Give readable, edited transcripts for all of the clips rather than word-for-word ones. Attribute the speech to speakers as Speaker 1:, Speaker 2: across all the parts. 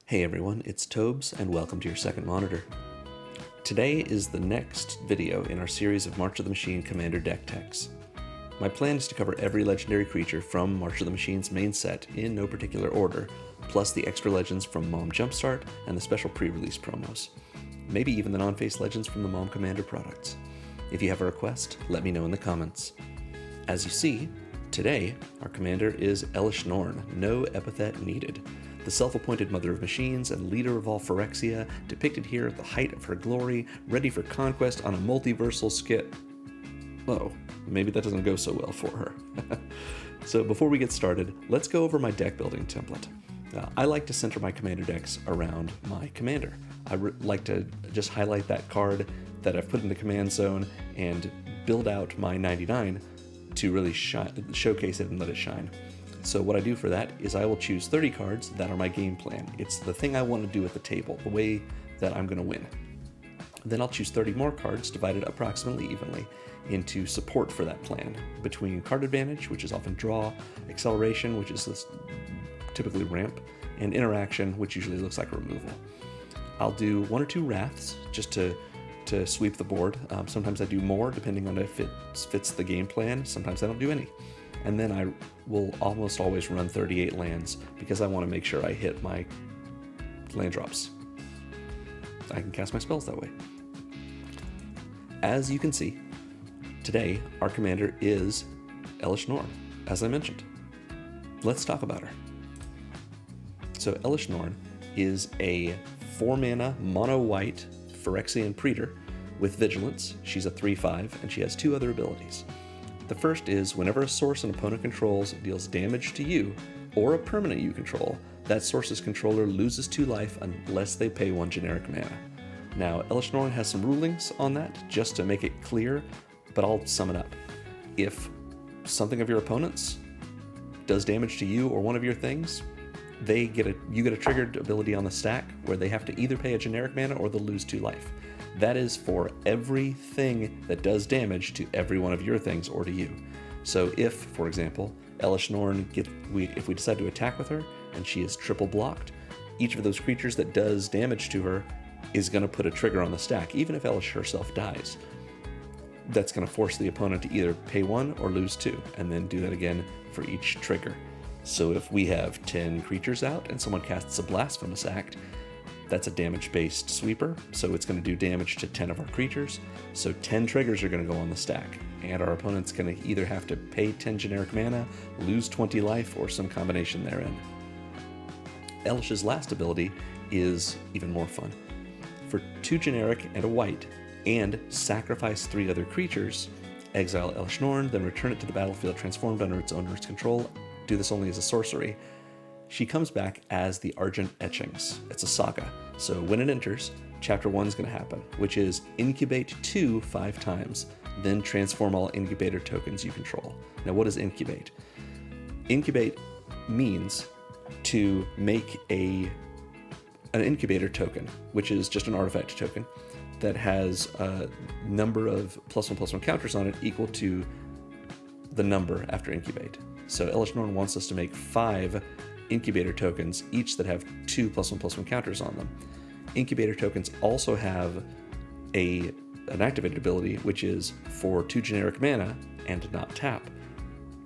Speaker 1: Hey everyone, it's Tobes, and welcome to your second monitor. Today is the next video in our series of March of the Machine Commander deck techs. My plan is to cover every legendary creature from March of the Machine's main set in no particular order, plus the extra legends from Mom Jumpstart and the special pre-release promos. Maybe even the non-face legends from the Mom Commander products. If you have a request, let me know in the comments. As you see, today our commander is Elesh Norn, no epithet needed. The self-appointed mother of machines and leader of all Phyrexia, depicted here at the height of her glory, ready for conquest on a multiversal skit. Oh, maybe that doesn't go so well for her. So before we get started, let's go over my deck building template. I like to center my commander decks around my commander. I like to just highlight that card that I've put in the command zone and build out my 99 to really showcase it and let it shine. So what I do for that is I will choose 30 cards that are my game plan. It's the thing I want to do at the table, the way that I'm going to win. Then I'll choose 30 more cards divided approximately evenly into support for that plan, between card advantage, which is often draw, acceleration, which is typically ramp, and interaction, which usually looks like removal. I'll do 1 or 2 wraths just to sweep the board. Sometimes I do more depending on if it fits the game plan. Sometimes I don't do any. And then I will almost always run 38 lands because I want to make sure I hit my land drops. I can cast my spells that way. As you can see, today our commander is Elesh Norn, as I mentioned. Let's talk about her. So Elesh Norn is a 4-mana mono-white Phyrexian Praetor with Vigilance. She's a 3/5 and she has 2 other abilities. The first is whenever a source an opponent controls deals damage to you or a permanent you control, that source's controller loses 2 life unless they pay 1 generic mana. Now, Elesh Norn has some rulings on that just to make it clear, but I'll sum it up. If something of your opponent's does damage to you or one of your things, you get a triggered ability on the stack where they have to either pay a generic mana or they'll lose 2 life. That is for everything that does damage to every one of your things or to you. So if, for example, Elesh Norn, if we decide to attack with her and she is triple blocked, each of those creatures that does damage to her is going to put a trigger on the stack, even if Elesh herself dies. That's going to force the opponent to either pay 1 or lose 2, and then do that again for each trigger. So if we have 10 creatures out and someone casts a Blasphemous Act, that's a damage-based sweeper, so it's going to do damage to 10 of our creatures. So 10 triggers are going to go on the stack, and our opponent's going to either have to pay 10 generic mana, lose 20 life, or some combination therein. Elesh's last ability is even more fun. For 2 generic and a white, and sacrifice 3 other creatures, exile Elesh Norn, then return it to the battlefield transformed under its owner's control. Do this only as a sorcery. She comes back as the Argent Etchings. It's a saga, so when it enters, Chapter 1 is going to happen, which is incubate 2 5 times, then transform all incubator tokens you control. Now what is incubate? Incubate means to make an incubator token, which is just an artifact token that has a number of +1/+1 counters on it equal to the number after incubate. So Elesh Norn wants us to make 5 incubator tokens, each that have 2 +1/+1 counters on them. Incubator tokens also have an activated ability, which is for 2 generic mana and not tap.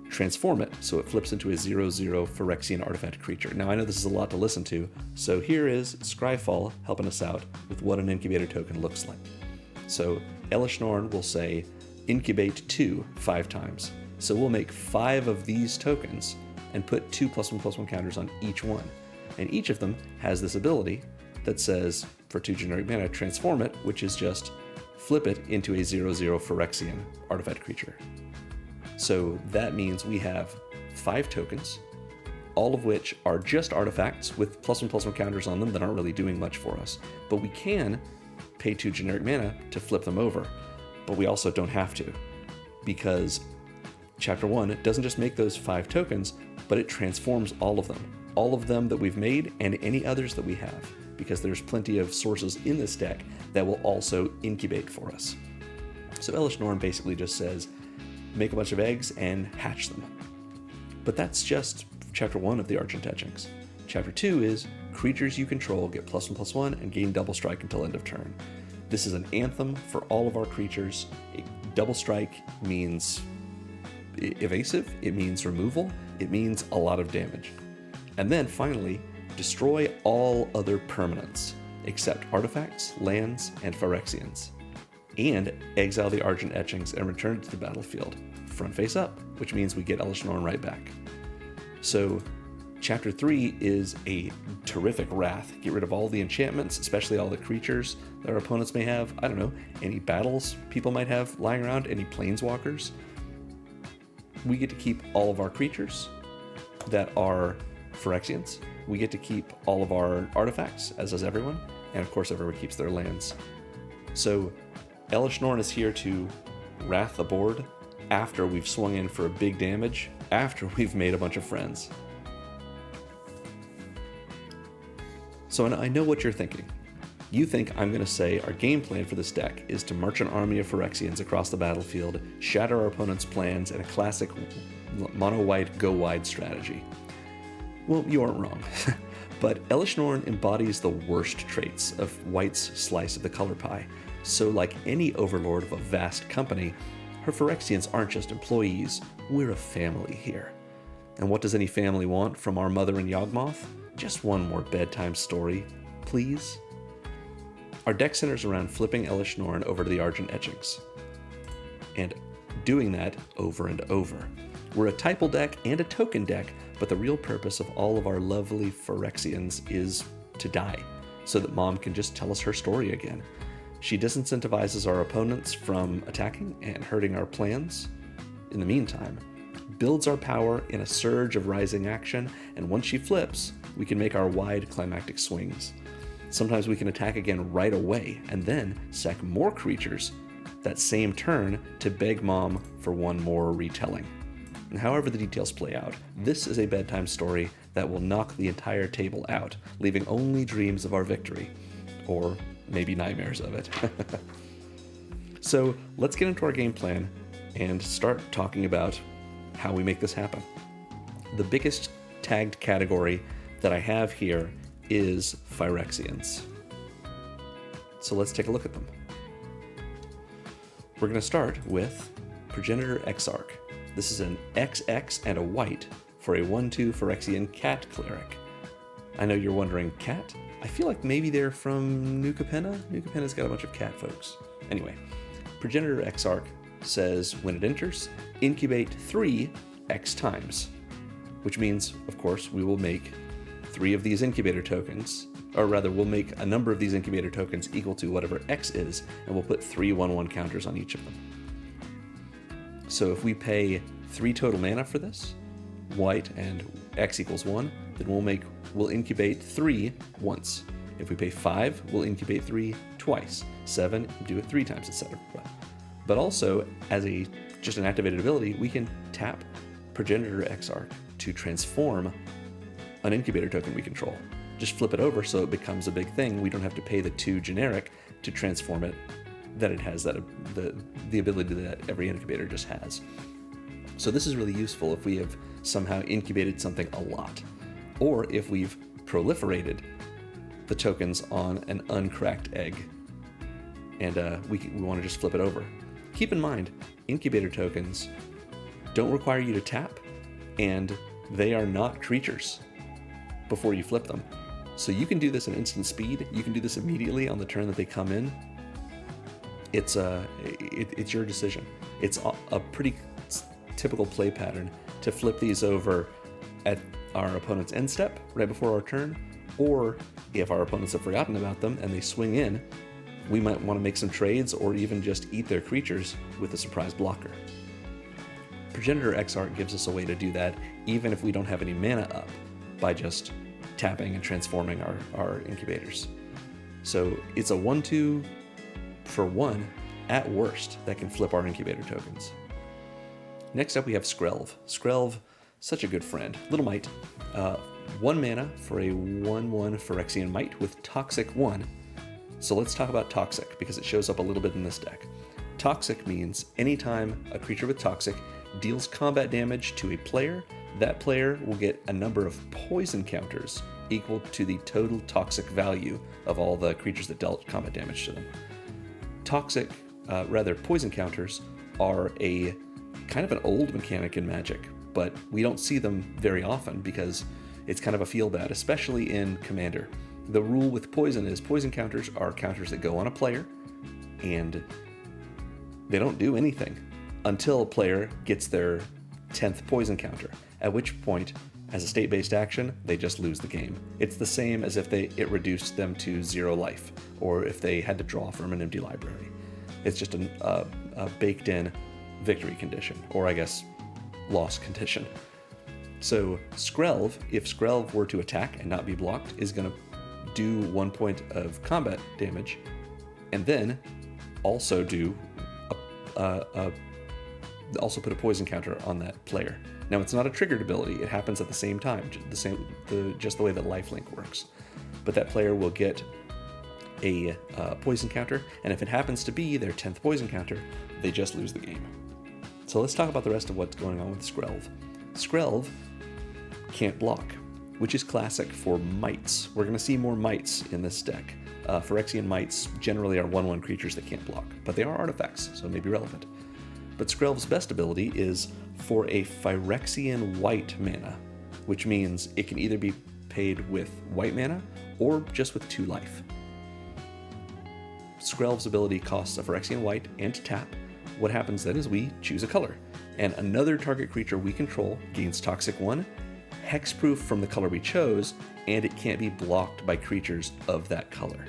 Speaker 1: Transform it so it flips into a 0/0 Phyrexian artifact creature. Now I know this is a lot to listen to, so here is Scryfall helping us out with what an incubator token looks like. So Elesh Norn will say incubate 2 5 times. So we'll make 5 of these tokens and put 2 +1/+1 counters on each one. And each of them has this ability that says, for 2 generic mana, transform it, which is just flip it into a 0/0 Phyrexian artifact creature. So that means we have 5 tokens, all of which are just artifacts with +1/+1 counters on them that aren't really doing much for us. But we can pay 2 generic mana to flip them over, but we also don't have to, because Chapter 1 doesn't just make those 5 tokens, but it transforms all of them that we've made and any others that we have, because there's plenty of sources in this deck that will also incubate for us. So Elesh Norn basically just says, make a bunch of eggs and hatch them. But that's just Chapter 1 of the Argent Etchings. Chapter 2 is Creatures you control get +1/+1 and gain double strike until end of turn. This is an anthem for all of our creatures. Double strike means evasive, it means removal, it means a lot of damage. And then finally, destroy all other permanents, except artifacts, lands, and Phyrexians. And exile the Argent Etchings and return it to the battlefield, front face up, which means we get Elesh Norn right back. So, Chapter 3 is a terrific wrath. Get rid of all the enchantments, especially all the creatures that our opponents may have. I don't know, any battles people might have lying around, any planeswalkers. We get to keep all of our creatures that are Phyrexians. We get to keep all of our artifacts, as does everyone. And of course, everyone keeps their lands. So, Elesh Norn is here to wrath the board after we've swung in for a big damage, after we've made a bunch of friends. So I know what you're thinking. You think I'm going to say our game plan for this deck is to march an army of Phyrexians across the battlefield, shatter our opponent's plans, and a classic mono-white go-wide strategy. Well, you aren't wrong. But Elesh Norn embodies the worst traits of White's slice of the color pie. So like any overlord of a vast company, her Phyrexians aren't just employees, we're a family here. And what does any family want from our mother and Yawgmoth? Just one more bedtime story, please. Our deck centers around flipping Elesh Norn over to the Argent Etchings, and doing that over and over. We're a typal deck and a token deck, but the real purpose of all of our lovely Phyrexians is to die, so that Mom can just tell us her story again. She disincentivizes our opponents from attacking and hurting our plans. In the meantime, builds our power in a surge of rising action, and once she flips, we can make our wide climactic swings. Sometimes we can attack again right away, and then sack more creatures that same turn to beg Mom for one more retelling. And however the details play out, this is a bedtime story that will knock the entire table out, leaving only dreams of our victory. Or maybe nightmares of it. So let's get into our game plan and start talking about how we make this happen. The biggest tagged category that I have here is Phyrexians. So let's take a look at them. We're going to start with Progenitor Exarch. This is an XX and a white for a 1/2 Phyrexian cat cleric. I know you're wondering, cat? I feel like maybe they're from New Capenna. New Capenna's got a bunch of cat folks. Anyway, Progenitor Exarch says when it enters, incubate 3 X times, which means, of course, we will make 3 of these incubator tokens, or rather, we'll make a number of these incubator tokens equal to whatever X is, and we'll put 3 1/1 counters on each of them. So if we pay 3 total mana for this, white and X equals 1, then we'll incubate 3 once. If we pay 5, we'll incubate 3 twice. 7, do it 3 times, etc. But also, as just an activated ability, we can tap Progenitor Exarch to transform an incubator token we control. Just flip it over so it becomes a big thing. We don't have to pay the 2 generic to transform it, that it has that the ability that every incubator just has. So this is really useful if we have somehow incubated something a lot, or if we've proliferated the tokens on an uncracked egg, and we want to just flip it over. Keep in mind, incubator tokens don't require you to tap, and they are not creatures before you flip them. So you can do this at instant speed. You can do this immediately on the turn that they come in. It's your decision. It's a pretty typical play pattern to flip these over at our opponent's end step, right before our turn, or if our opponents have forgotten about them and they swing in, we might want to make some trades or even just eat their creatures with a surprise blocker. Progenitor Exarch gives us a way to do that even if we don't have any mana up, by just tapping and transforming our incubators. So it's a 1/2 for 1 at worst that can flip our incubator tokens. Next up we have Skrelv. Skrelv, such a good friend. Little Mite, 1 mana for a 1/1 Phyrexian Mite with Toxic 1. So let's talk about Toxic, because it shows up a little bit in this deck. Toxic means anytime a creature with Toxic deals combat damage to a player, that player will get a number of poison counters equal to the total toxic value of all the creatures that dealt combat damage to them. Poison counters are a kind of an old mechanic in Magic, but we don't see them very often because it's kind of a feel bad, especially in Commander. The rule with poison is poison counters are counters that go on a player, and they don't do anything until a player gets their 10th poison counter, at which point, as a state-based action, they just lose the game. It's the same as if it reduced them to 0 life, or if they had to draw from an empty library. It's just a baked-in victory condition, or I guess loss condition. So Skrelv, if Skrelv were to attack and not be blocked, is going to do 1 point of combat damage, and then also do also put a poison counter on that player. Now, it's not a triggered ability; it happens at the same time, just the way that lifelink works. But that player will get a poison counter, and if it happens to be their 10th poison counter, they just lose the game. So let's talk about the rest of what's going on with Skrelv. Skrelv can't block, which is classic for mites. We're going to see more mites in this deck. Phyrexian mites generally are 1/1 creatures that can't block, but they are artifacts, so it may be relevant. But Skrelv's best ability is for a Phyrexian white mana, which means it can either be paid with white mana or just with 2 life. Skrelv's ability costs a Phyrexian white and tap. What happens then is we choose a color, and another target creature we control gains Toxic 1, hexproof from the color we chose, and it can't be blocked by creatures of that color.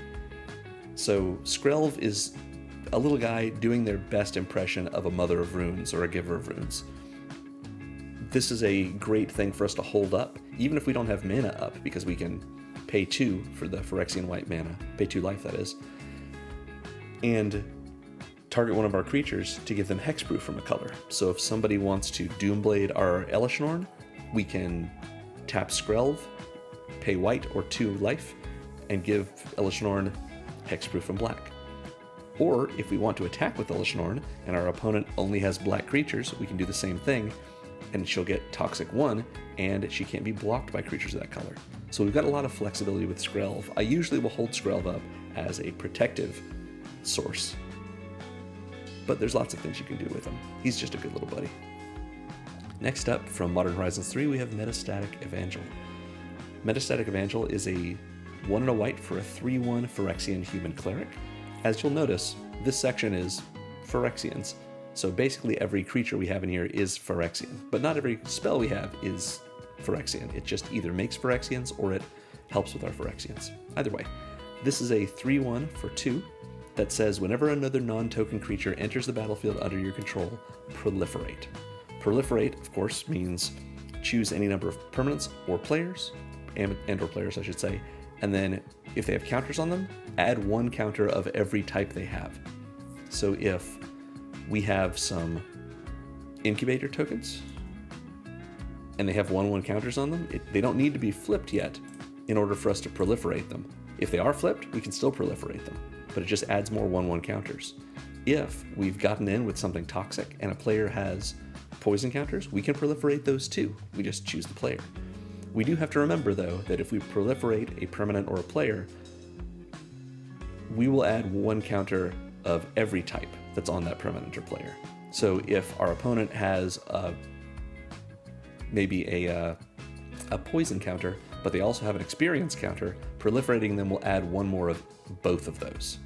Speaker 1: So Skrelv is a little guy doing their best impression of a Mother of Runes or a Giver of Runes. This is a great thing for us to hold up, even if we don't have mana up, because we can pay 2 for the Phyrexian white mana, pay 2 life that is, and target one of our creatures to give them hexproof from a color. So if somebody wants to Doomblade our Elesh Norn, we can tap Skrelv, pay white or 2 life, and give Elesh Norn hexproof from black. Or if we want to attack with Elesh Norn and our opponent only has black creatures, we can do the same thing, and she'll get Toxic 1, and she can't be blocked by creatures of that color. So we've got a lot of flexibility with Skrelv. I usually will hold Skrelv up as a protective source, but there's lots of things you can do with him. He's just a good little buddy. Next up, from Modern Horizons 3, we have Metastatic Evangel. Metastatic Evangel is a 1 and a white for a 3/1 Phyrexian human cleric. As you'll notice, this section is Phyrexians, so basically every creature we have in here is Phyrexian, but not every spell we have is Phyrexian. It just either makes Phyrexians or it helps with our Phyrexians. Either way, this is a 3/1 for 2 that says whenever another non-token creature enters the battlefield under your control, proliferate. Proliferate, of course, means choose any number of permanents or players, and or players, I should say, and then if they have counters on them, add 1 counter of every type they have. So if we have some incubator tokens, and they have 1/1 counters on them, they don't need to be flipped yet in order for us to proliferate them. If they are flipped, we can still proliferate them, but it just adds more 1/1 counters. If we've gotten in with something toxic and a player has poison counters, we can proliferate those too. We just choose the player. We do have to remember, though, that if we proliferate a permanent or a player, we will add 1 counter of every type that's on that permanent or player. So if our opponent has maybe a poison counter, but they also have an experience counter, proliferating them will add 1 more of both of those.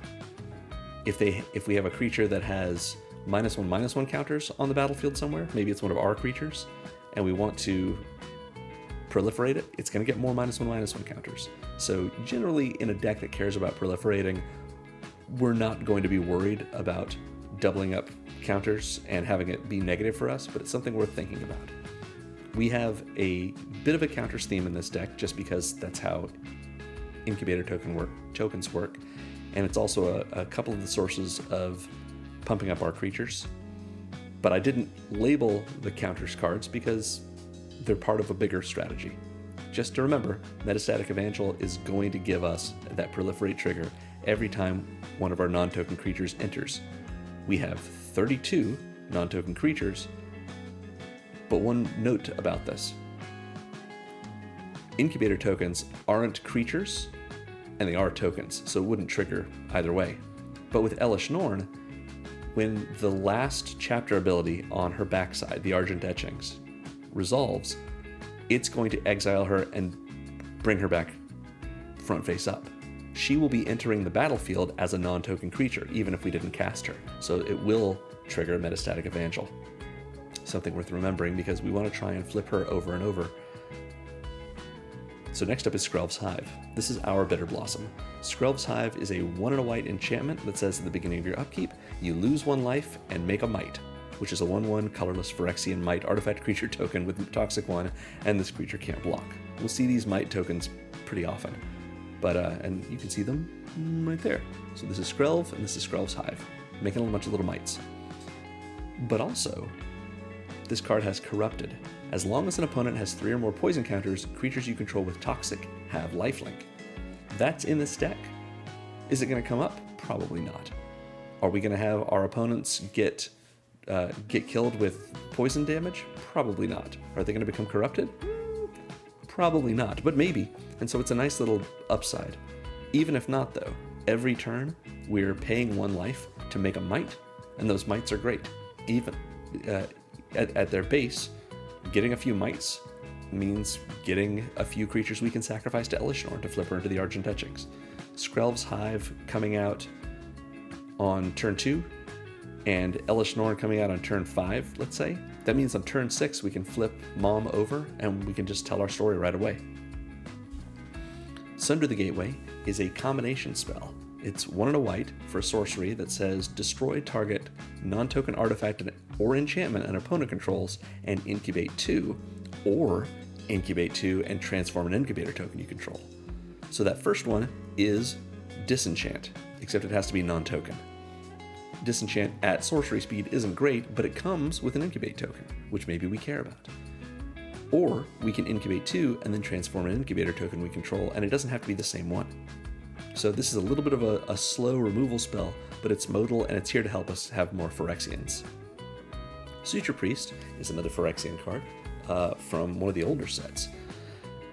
Speaker 1: If we have a creature that has -1/-1 counters on the battlefield somewhere, maybe it's one of our creatures, and we want to proliferate it, it's going to get more -1/-1 counters. So generally in a deck that cares about proliferating, we're not going to be worried about doubling up counters and having it be negative for us, but it's something worth thinking about. We have a bit of a counters theme in this deck just because that's how incubator tokens work, and it's also a couple of the sources of pumping up our creatures. But I didn't label the counters cards because they're part of a bigger strategy. Just to remember, Metastatic Evangel is going to give us that proliferate trigger every time one of our non-token creatures enters. We have 32 non-token creatures, but one note about this. incubator tokens aren't creatures, and they are tokens, so it wouldn't trigger either way. But with Elesh Norn, when the last chapter ability on her backside, the Argent Etchings, resolves, it's going to exile her and bring her back front face up. She will be entering the battlefield as a non-token creature, even if we didn't cast her. So it will trigger Metastatic Evangel. Something worth remembering because we want to try and flip her over and over. So next up is Skrelv's Hive. This is our Bitter Blossom. Skrelv's Hive is a 1 and a white enchantment that says at the beginning of your upkeep, you lose 1 life and make a Might, which is a 1/1 colorless Phyrexian Might artifact creature token with Toxic 1, and this creature can't block. We'll see these Might tokens pretty often, but and you can see them right there. So this is Skrelv, and this is Skrelv's Hive, making a bunch of little Mites. But also, this card has Corrupted. As long as an opponent has 3 or more poison counters, creatures you control with Toxic have lifelink. That's in this deck. Is it going to come up? Probably not. Are we going to have our opponents get killed with poison damage? Probably not. Are they going to become corrupted? Probably not, but maybe. And so it's a nice little upside. Even if not, though, every turn we're paying 1 life to make a Might, and those Mights are great. Even at their base, getting a few Mights means getting a few creatures we can sacrifice to Elesh Norn to flip her into the Argent Etchings. Skrelv's Hive coming out on turn 2, and Elesh Norn coming out on turn 5, let's say. That means on turn 6 we can flip Mom over and we can just tell our story right away. Sunder the Gateway is a combination spell. It's 1 and a white for a sorcery that says destroy target non-token artifact or enchantment an opponent controls and incubate 2, or incubate 2 and transform an incubator token you control. So that first one is Disenchant, except it has to be non-token. Disenchant at sorcery speed isn't great, but it comes with an incubate token, which maybe we care about. Or we can incubate 2 and then transform an incubator token we control, and it doesn't have to be the same one. So this is a little bit of a slow removal spell, but it's modal and it's here to help us have more Phyrexians. Suture Priest is another Phyrexian card from one of the older sets.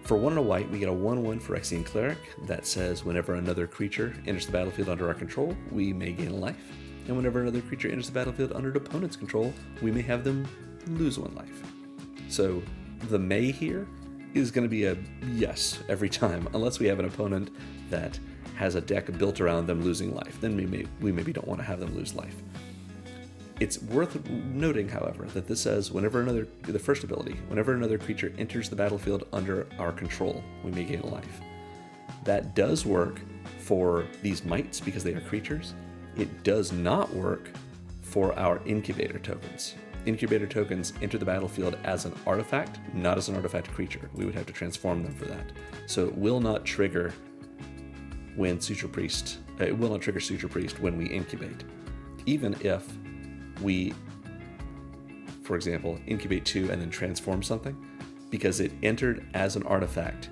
Speaker 1: For 1 and a white, we get a 1/1 Phyrexian Cleric that says whenever another creature enters the battlefield under our control, we may gain a life. And whenever another creature enters the battlefield under an opponent's control, we may have them lose 1 life. So the may here is going to be a yes every time, unless we have an opponent that has a deck built around them losing life. Then we maybe don't want to have them lose life. It's worth noting, however, that this says the first ability, whenever another creature enters the battlefield under our control, we may gain a life. That does work for these Mights because they are creatures. It does not work for our incubator tokens. Incubator tokens enter the battlefield as an artifact, not as an artifact creature. We would have to transform them for that. So it will not trigger when Suture Priest. It will not trigger Suture Priest when we incubate, even if we, for example, incubate 2 and then transform something, because it entered as an artifact.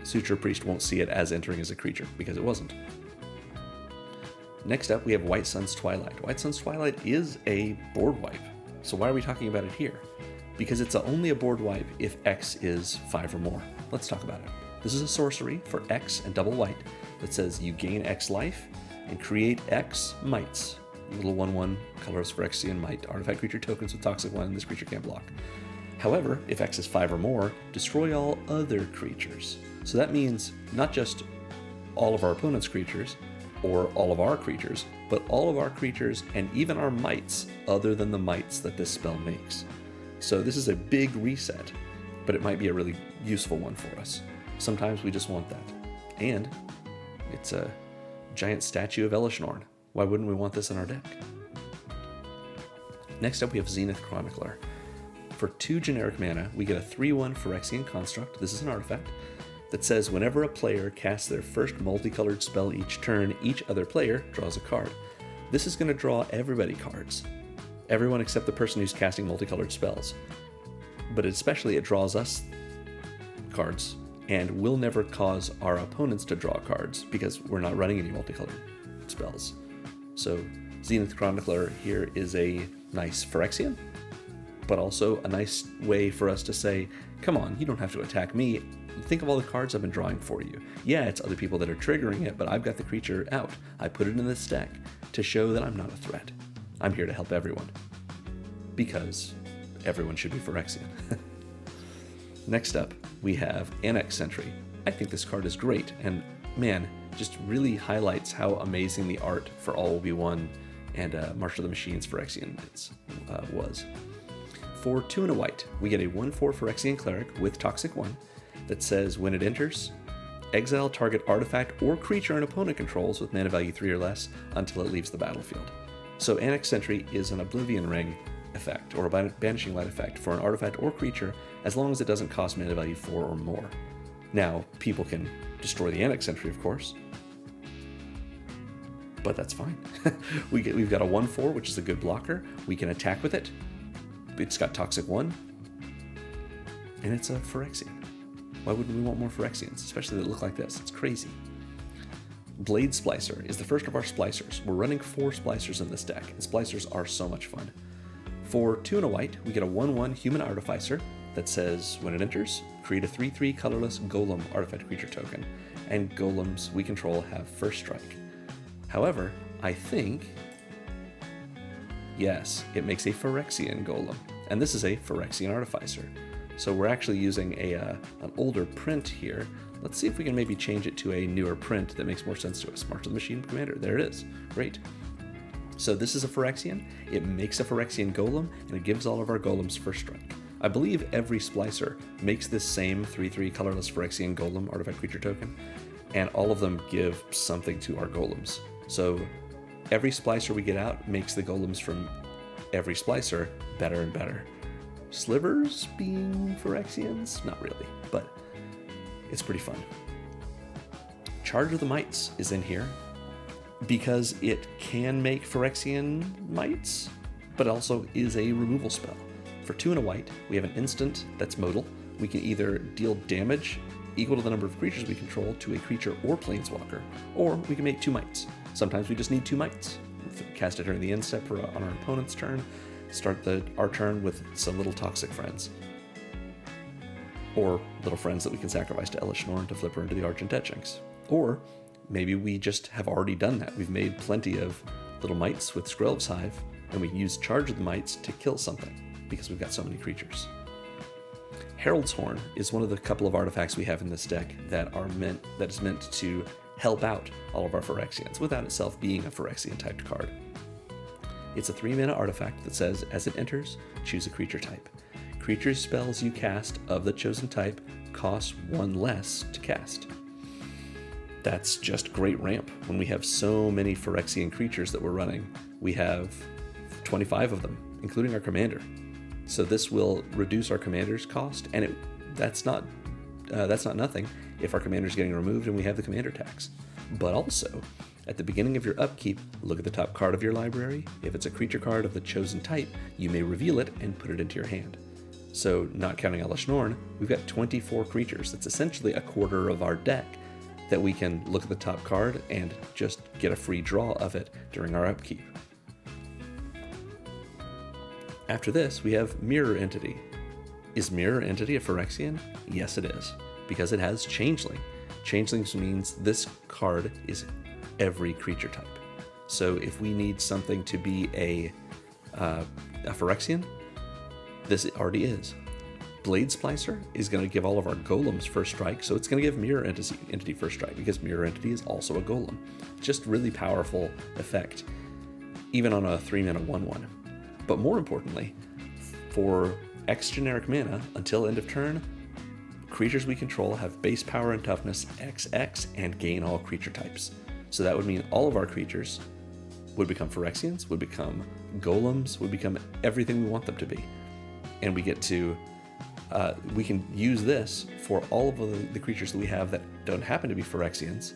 Speaker 1: Suture Priest won't see it as entering as a creature because it wasn't. Next up, we have White Sun's Twilight. White Sun's Twilight is a board wipe. So why are we talking about it here? Because it's only a board wipe if X is 5 or more. Let's talk about it. This is a sorcery for X and double white that says you gain X life and create X Mights. Little 1/1 colorless Phyrexian Might artifact creature tokens with Toxic 1, and this creature can't block. However, if X is 5 or more, destroy all other creatures. So that means not just all of our opponent's creatures, or all of our creatures, but all of our creatures and even our Mights other than the Mights that this spell makes. So this is a big reset, but it might be a really useful one for us. Sometimes we just want that. And it's a giant statue of Elesh Norn. Why wouldn't we want this in our deck? Next up, we have Zenith Chronicler. For 2 generic mana, we get a 3/1 Phyrexian Construct. This is an artifact that says whenever a player casts their first multicolored spell each turn, each other player draws a card. This is going to draw everybody cards. Everyone except the person who's casting multicolored spells. But especially it draws us cards, and will never cause our opponents to draw cards because we're not running any multicolored spells. So Zenith Chronicler here is a nice Phyrexian, but also a nice way for us to say, Come on, you don't have to attack me. Think of all the cards I've been drawing for you. Yeah, it's other people that are triggering it, but I've got the creature out. I put it in this deck to show that I'm not a threat. I'm here to help everyone. Because everyone should be Phyrexian. Next up, we have Annex Sentry. I think this card is great, and man, just really highlights how amazing the art for All Will Be One and March of the Machines Phyrexian was. For 2 and a white, we get a 1/4 Phyrexian Cleric with Toxic 1 that says when it enters, exile target artifact or creature an opponent controls with mana value 3 or less until it leaves the battlefield. So Annex Sentry is an Oblivion Ring effect or a Banishing Light effect for an artifact or creature as long as it doesn't cost mana value 4 or more. Now, people can destroy the Annex Sentry, of course, but that's fine. We've got a 1/4, which is a good blocker. We can attack with it. It's got Toxic 1, and it's a Phyrexian. Why wouldn't we want more Phyrexians, especially that look like this? It's crazy. Blade Splicer is the first of our splicers. We're running 4 splicers in this deck, and splicers are so much fun. For 2 and a white, we get a 1/1 Human Artificer that says when it enters, create a 3/3 colorless Golem artifact creature token, and golems we control have first strike. However, I think, yes, it makes a Phyrexian Golem, and this is a Phyrexian Artificer. So we're actually using an older print here. Let's see if we can maybe change it to a newer print that makes more sense to us. March of the Machine Commander, there it is, great. So this is a Phyrexian, it makes a Phyrexian Golem, and it gives all of our golems first strike. I believe every splicer makes this same 3/3 colorless Phyrexian Golem artifact creature token, and all of them give something to our golems. So every splicer we get out makes the golems from every splicer better and better. Slivers being Phyrexians? Not really, but it's pretty fun. Charge of the Mites is in here because it can make Phyrexian Mites, but also is a removal spell. For 2 and a white, we have an instant that's modal. We can either deal damage equal to the number of creatures we control to a creature or planeswalker, or we can make 2 mites. Sometimes we just need 2 mites. Cast it during the end step on our opponent's turn, start our turn with some little toxic friends. Or little friends that we can sacrifice to Elesh Norn to flip her into the Argent Etchings. Or maybe we just have already done that. We've made plenty of little mites with Skrelv's Hive, and we can use Charge of the Mites to kill something, because we've got so many creatures. Herald's Horn is one of the couple of artifacts we have in this deck that is meant to help out all of our Phyrexians without itself being a Phyrexian typed card. It's a 3-mana artifact that says, as it enters, choose a creature type. Creature spells you cast of the chosen type cost 1 less to cast. That's just great ramp when we have so many Phyrexian creatures that we're running. We have 25 of them, including our commander. So this will reduce our commander's cost, and that's not nothing if our commander's getting removed and we have the commander tax. But also, at the beginning of your upkeep, look at the top card of your library. If it's a creature card of the chosen type, you may reveal it and put it into your hand. So, not counting Elesh Norn, we've got 24 creatures. That's essentially a quarter of our deck that we can look at the top card and just get a free draw of it during our upkeep. After this, we have Mirror Entity. Is Mirror Entity a Phyrexian? Yes, it is, because it has Changeling. Changelings means this card is every creature type. So if we need something to be a Phyrexian, this already is. Blade Splicer is going to give all of our golems first strike, so it's going to give Mirror Entity first strike, because Mirror Entity is also a golem. Just really powerful effect, even on a 3-mana 1/1. But more importantly, for X generic mana, until end of turn, creatures we control have base power and toughness XX and gain all creature types. So that would mean all of our creatures would become Phyrexians, would become golems, would become everything we want them to be. And we get to, we can use this for all of the creatures that we have that don't happen to be Phyrexians.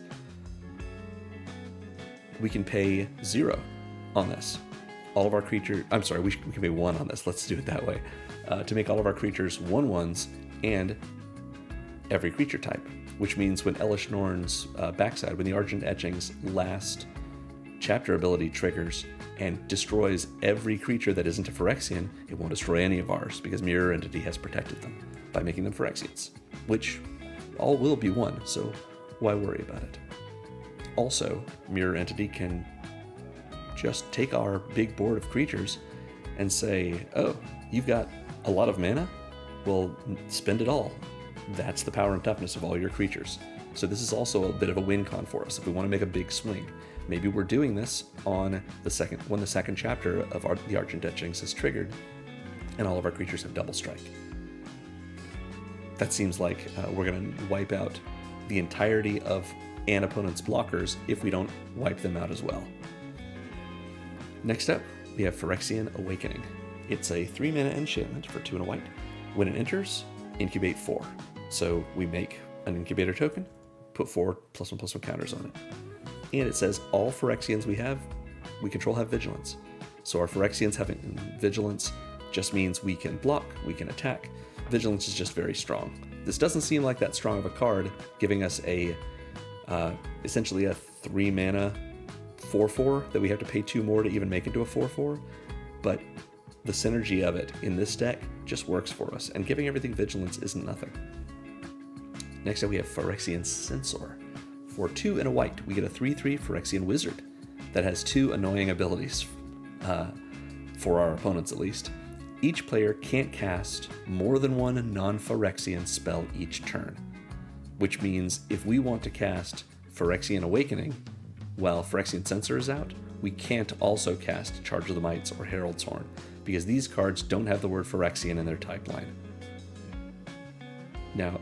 Speaker 1: We can pay 0 on this. All of our creatures, I'm sorry, we can pay 1 on this, let's do it that way. To make all of our creatures 1/1s and every creature type, which means when Elesh Norn's backside, when the Argent Etching's last chapter ability triggers and destroys every creature that isn't a Phyrexian, it won't destroy any of ours because Mirror Entity has protected them. by making them Phyrexians, which all will be one, so why worry about it? Also, Mirror Entity can just take our big board of creatures and say, oh, you've got a lot of mana? Well, spend it all. That's the power and toughness of all your creatures. So this is also a bit of a win con for us if we want to make a big swing. Maybe we're doing this on when the second chapter of the Argent Etchings is triggered and all of our creatures have double strike. That seems like we're going to wipe out the entirety of an opponent's blockers if we don't wipe them out as well. Next up, we have Phyrexian Awakening. It's a 3-mana enchantment for 2 and a white. When it enters, incubate 4. So we make an incubator token, put 4 +1/+1 counters on it. And it says all Phyrexians we control have vigilance. So our Phyrexians having vigilance just means we can block, we can attack. Vigilance is just very strong. This doesn't seem like that strong of a card, giving us essentially a 3-mana 4/4 that we have to pay 2 more to even make into a 4/4. But the synergy of it in this deck just works for us, and giving everything vigilance isn't nothing. Next up we have Phyrexian Censor. For 2 and a white, we get a 3/3 Phyrexian Wizard that has 2 annoying abilities, for our opponents at least. Each player can't cast more than 1 non-Phyrexian spell each turn, which means if we want to cast Phyrexian Awakening while Phyrexian Censor is out, we can't also cast Charge of the Mites or Herald's Horn, because these cards don't have the word Phyrexian in their type line. Now,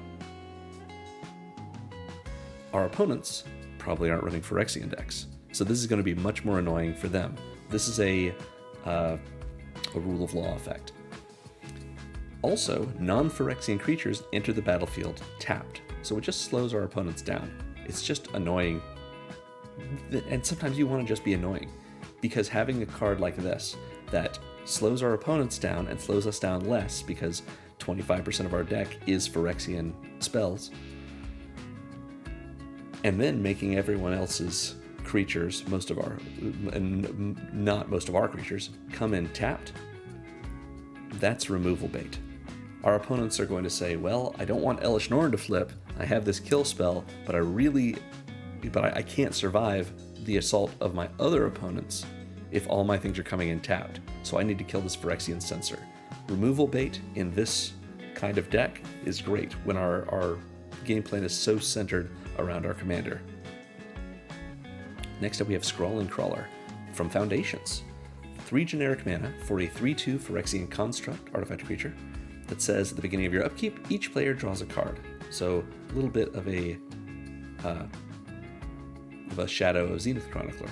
Speaker 1: our opponents probably aren't running Phyrexian decks, so this is going to be much more annoying for them. This is a rule of law effect. Also, non-Phyrexian creatures enter the battlefield tapped, so it just slows our opponents down. It's just annoying, and sometimes you want to just be annoying, because having a card like this that slows our opponents down and slows us down less because 25% of our deck is Phyrexian spells, and then making everyone else's creatures, not most of our creatures, come in tapped, that's removal bait. Our opponents are going to say, well, I don't want Elesh Norn to flip, I have this kill spell, but I can't survive the assault of my other opponents if all my things are coming in tapped, so I need to kill this Phyrexian Censor. Removal bait in this kind of deck is great when our game plan is so centered around our commander. Next up we have Scrawling Crawler from Foundations. 3 generic mana for a 3/2 Phyrexian Construct artifact creature that says at the beginning of your upkeep, each player draws a card. So a little bit of a Shadow of Zenith Chronicler.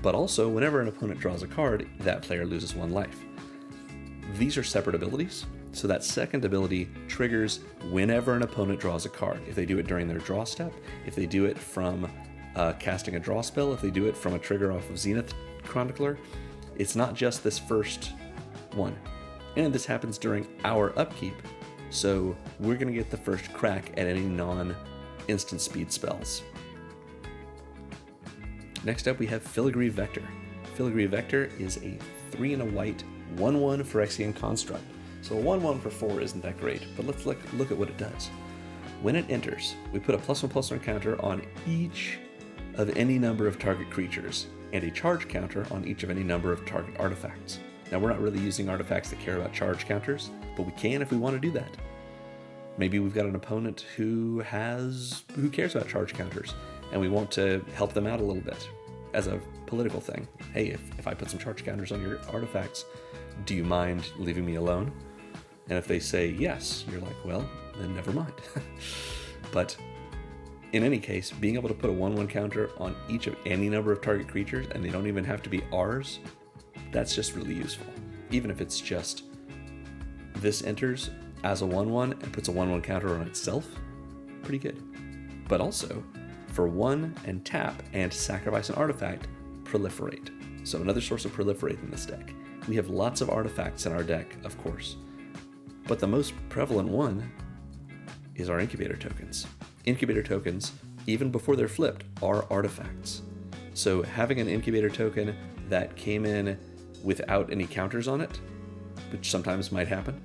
Speaker 1: But also, whenever an opponent draws a card, that player loses 1 life. These are separate abilities, so that second ability triggers whenever an opponent draws a card. If they do it during their draw step, if they do it from casting a draw spell, if they do it from a trigger off of Zenith Chronicler, it's not just this first one. And this happens during our upkeep, so we're going to get the first crack at any non-instant speed spells. Next up we have Filigree Vector. Filigree Vector is a 3 and a white 1/1 Phyrexian Construct. So a 1/1 for 4 isn't that great, but let's look at what it does. When it enters, we put a +1/+1 counter on each of any number of target creatures, and a charge counter on each of any number of target artifacts. Now we're not really using artifacts that care about charge counters, but we can if we want to do that. Maybe we've got an opponent who cares about charge counters, and we want to help them out a little bit as a political thing. Hey, if I put some charge counters on your artifacts, do you mind leaving me alone? And if they say yes, you're like, well, then never mind. But in any case, being able to put a 1/1 counter on each of any number of target creatures, and they don't even have to be ours, that's just really useful. Even if it's just this enters as a 1/1 and puts a 1/1 counter on itself, pretty good. But also, for 1 and tap and sacrifice an artifact, proliferate. So another source of proliferate in this deck. We have lots of artifacts in our deck, of course, but the most prevalent one is our incubator tokens. Incubator tokens, even before they're flipped, are artifacts. So having an incubator token that came in without any counters on it, which sometimes might happen,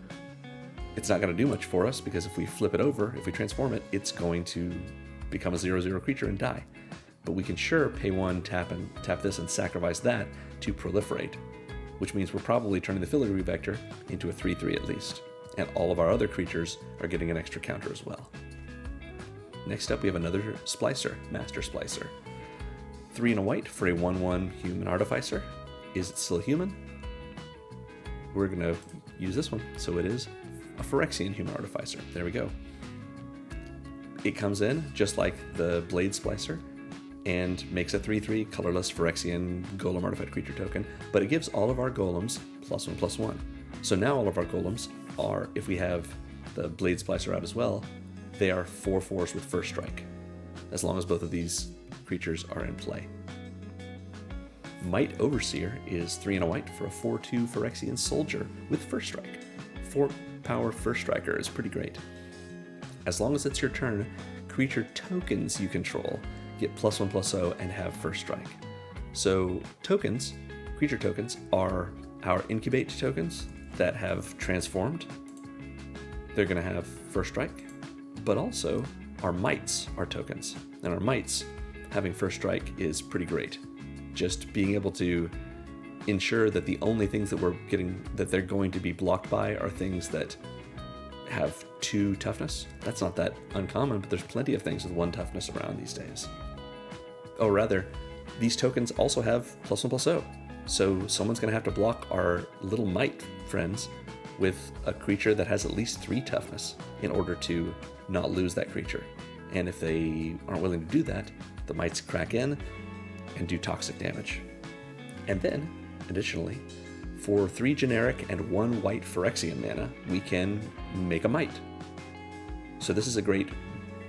Speaker 1: it's not going to do much for us because if we flip it over, if we transform it, it's going to become a 0/0 creature and die. But we can sure pay 1, tap this and sacrifice that to proliferate, which means we're probably turning the filigree vector into a 3/3 at least. And all of our other creatures are getting an extra counter as well. Next up, we have another Splicer, Master Splicer. 3 and a white for a 1/1 human artificer. Is it still a human? We're going to use this one, so it is a Phyrexian human artificer. There we go. It comes in just like the Blade Splicer and makes a 3/3 colorless Phyrexian golem artifact creature token, but it gives all of our golems +1/+1. So now all of our golems are, if we have the Blade Splicer out as well, they are 4/4s with first strike, as long as both of these creatures are in play. Might Overseer is 3 and a white for a 4/2 Phyrexian soldier with first strike. 4 power first striker is pretty great. As long as it's your turn, creature tokens you control get +1/+0 and have first strike. So tokens, creature tokens, are our incubate tokens that have transformed. They're going to have first strike, but also our mites are tokens. And our mites having first strike is pretty great. Just being able to ensure that the only things that we're getting, that they're going to be blocked by, are things that have 2 toughness. That's not that uncommon, but there's plenty of things with 1 toughness around these days. Or rather, these tokens also have +1/+0. So someone's going to have to block our little mite friends with a creature that has at least 3 toughness in order to not lose that creature. And if they aren't willing to do that, the mites crack in and do toxic damage. And then, additionally, for 3 generic and 1 white Phyrexian mana, we can make a mite. So this is a great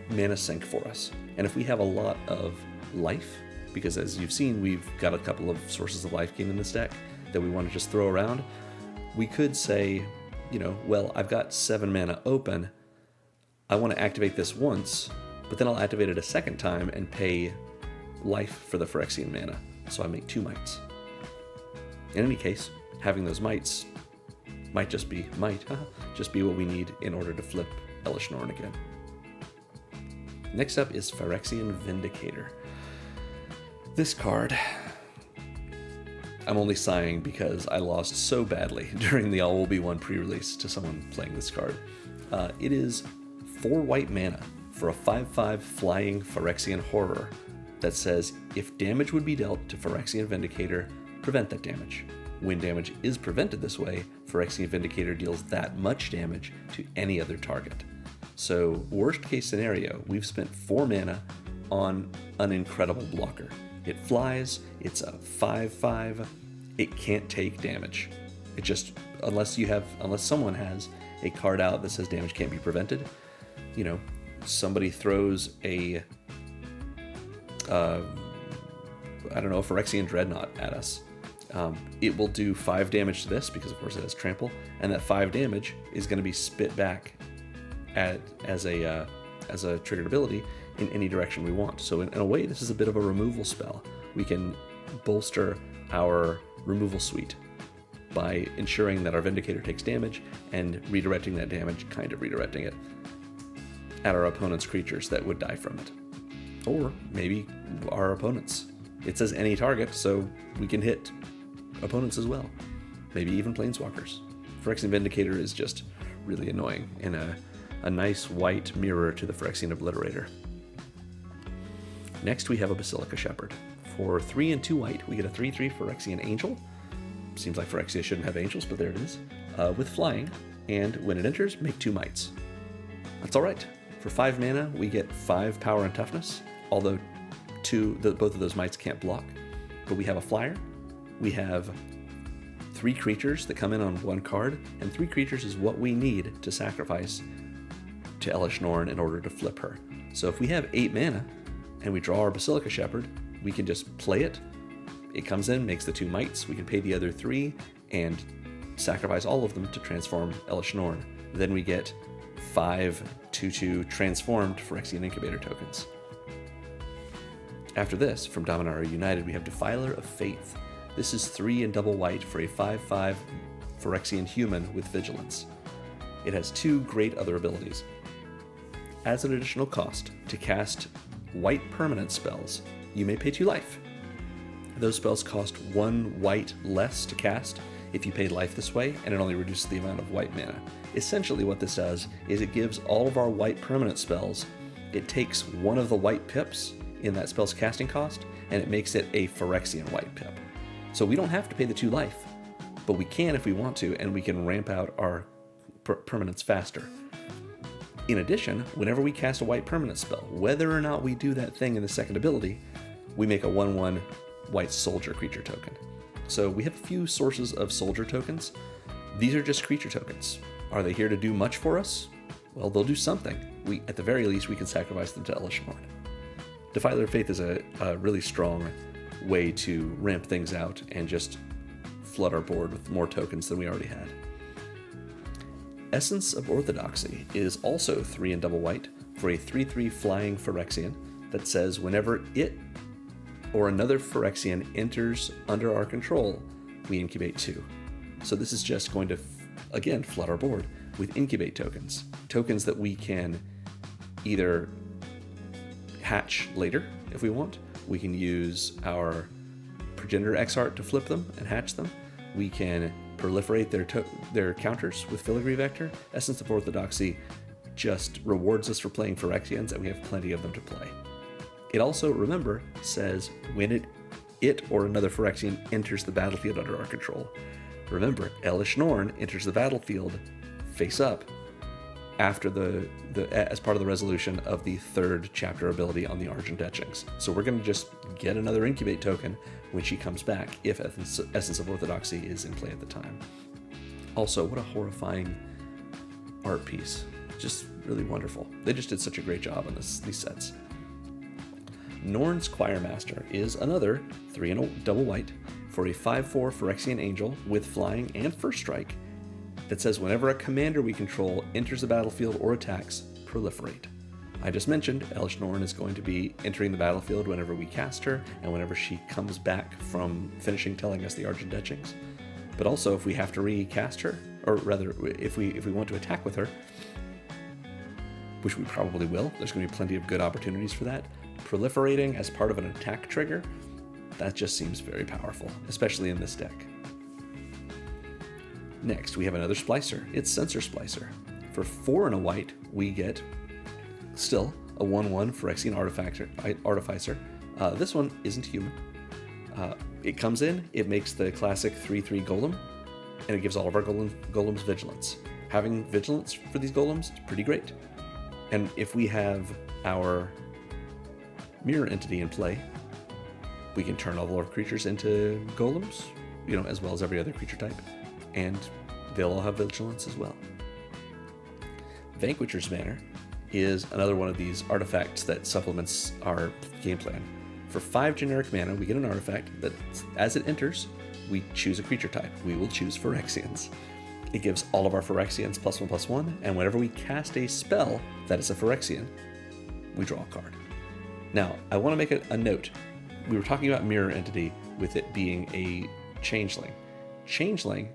Speaker 1: mana sink for us. And if we have a lot of life, because as you've seen, we've got a couple of sources of life gain in this deck that we want to just throw around, we could say, well, I've got 7 mana open, I want to activate this once, but then I'll activate it a second time and pay life for the Phyrexian mana, so I make 2 mites. In any case, having those mites might just be what we need in order to flip Elesh Norn again. Next up is Phyrexian Vindicator. This card, I'm only sighing because I lost so badly during the All Will Be One pre-release to someone playing this card. It is 4 white mana for a 5/5 flying Phyrexian horror that says, if damage would be dealt to Phyrexian Vindicator, prevent that damage. When damage is prevented this way, Phyrexian Vindicator deals that much damage to any other target. So, worst case scenario, we've spent 4 mana on an incredible blocker. It flies, it's a 5/5, it can't take damage. It just, unless someone has a card out that says damage can't be prevented, somebody throws a Phyrexian Dreadnought at us. It will do 5 damage to this because, of course, it has trample, and that 5 damage is going to be spit back as a triggered ability in any direction we want. So in a way, this is a bit of a removal spell. We can bolster our removal suite by ensuring that our Vindicator takes damage and redirecting that damage, redirecting it, at our opponent's creatures that would die from it. Or maybe our opponents. It says any target, so we can hit opponents as well. Maybe even planeswalkers. Phyrexian Vindicator is just really annoying and a nice white mirror to the Phyrexian Obliterator. Next we have a Basilica Shepherd. For 3 and 2 white, we get a 3/3 Phyrexian Angel. Seems like Phyrexia shouldn't have angels, but there it is. With flying, and when it enters, make 2 mites. That's alright. For 5 mana, we get 5 power and toughness, although both of those mites can't block. But we have a flyer, we have 3 creatures that come in on 1 card, and 3 creatures is what we need to sacrifice to Elesh Norn in order to flip her. So if we have 8 mana, and we draw our Basilica Shepherd, we can just play it. It comes in, makes the 2 mites, we can pay the other 3, and sacrifice all of them to transform Elesh Norn. Then we get 5 2/2 transformed Phyrexian Incubator tokens. After this, from Dominaria United, we have Defiler of Faith. This is 3 and double white for a 5/5 Phyrexian human with vigilance. It has 2 great other abilities. As an additional cost to cast white permanent spells, you may pay 2 life. Those spells cost 1 white less to cast if you pay life this way, and it only reduces the amount of white mana. Essentially what this does is it gives all of our white permanent spells, it takes one of the white pips in that spell's casting cost, and it makes it a Phyrexian white pip. So we don't have to pay the 2 life, but we can if we want to, and we can ramp out our permanents faster. In addition, whenever we cast a white permanent spell, whether or not we do that thing in the second ability, we make a 1/1 white soldier creature token. So we have a few sources of soldier tokens. These are just creature tokens. Are they here to do much for us? Well, they'll do something. At the very least, we can sacrifice them to Elesh Norn. Defiler of Faith is a really strong way to ramp things out and just flood our board with more tokens than we already had. Essence of Orthodoxy is also 3 and double white for a 3/3 flying Phyrexian that says whenever it or another Phyrexian enters under our control, we incubate 2. So this is just going to, again, flood our board with incubate tokens. Tokens that we can either hatch later if we want. We can use our Progenitor Exart to flip them and hatch them. We can proliferate their counters with Filigree Vector. Essence of Orthodoxy just rewards us for playing Phyrexians, and we have plenty of them to play. It also, remember, says when it or another Phyrexian enters the battlefield under our control. Remember, Elesh Norn enters the battlefield face up after as part of the resolution of the 3rd chapter ability on the Argent Etchings. So we're going to just get another incubate token when she comes back, if Essence of Orthodoxy is in play at the time. Also, what a horrifying art piece. Just really wonderful. They just did such a great job on these sets. Norn's Choirmaster is another 3 and a double white for a 5/4 Phyrexian Angel with flying and first strike that says whenever a commander we control enters the battlefield or attacks, proliferate. I just mentioned Elesh Norn is going to be entering the battlefield whenever we cast her and whenever she comes back from finishing telling us the Argent Etchings. But also if we have to recast her, or rather if we want to attack with her, which we probably will, there's going to be plenty of good opportunities for that. Proliferating as part of an attack trigger, that just seems very powerful, especially in this deck. Next, we have another Splicer. It's Sensor Splicer. For 4 and a white, we get still a 1/1 Phyrexian Artificer. This one isn't human. It comes in, it makes the classic 3/3 golem, and it gives all of our golems vigilance. Having vigilance for these golems is pretty great. And if we have our mirror entity in play, we can turn all of our creatures into golems, as well as every other creature type, and they'll all have vigilance as well. Vanquisher's Banner is another one of these artifacts that supplements our game plan. For 5 generic mana, we get an artifact that, as it enters, we choose a creature type. We will choose Phyrexians. It gives all of our Phyrexians +1/+1, and whenever we cast a spell that is a Phyrexian, we draw a card. Now, I want to make a note. We were talking about Mirror Entity with it being a Changeling. Changeling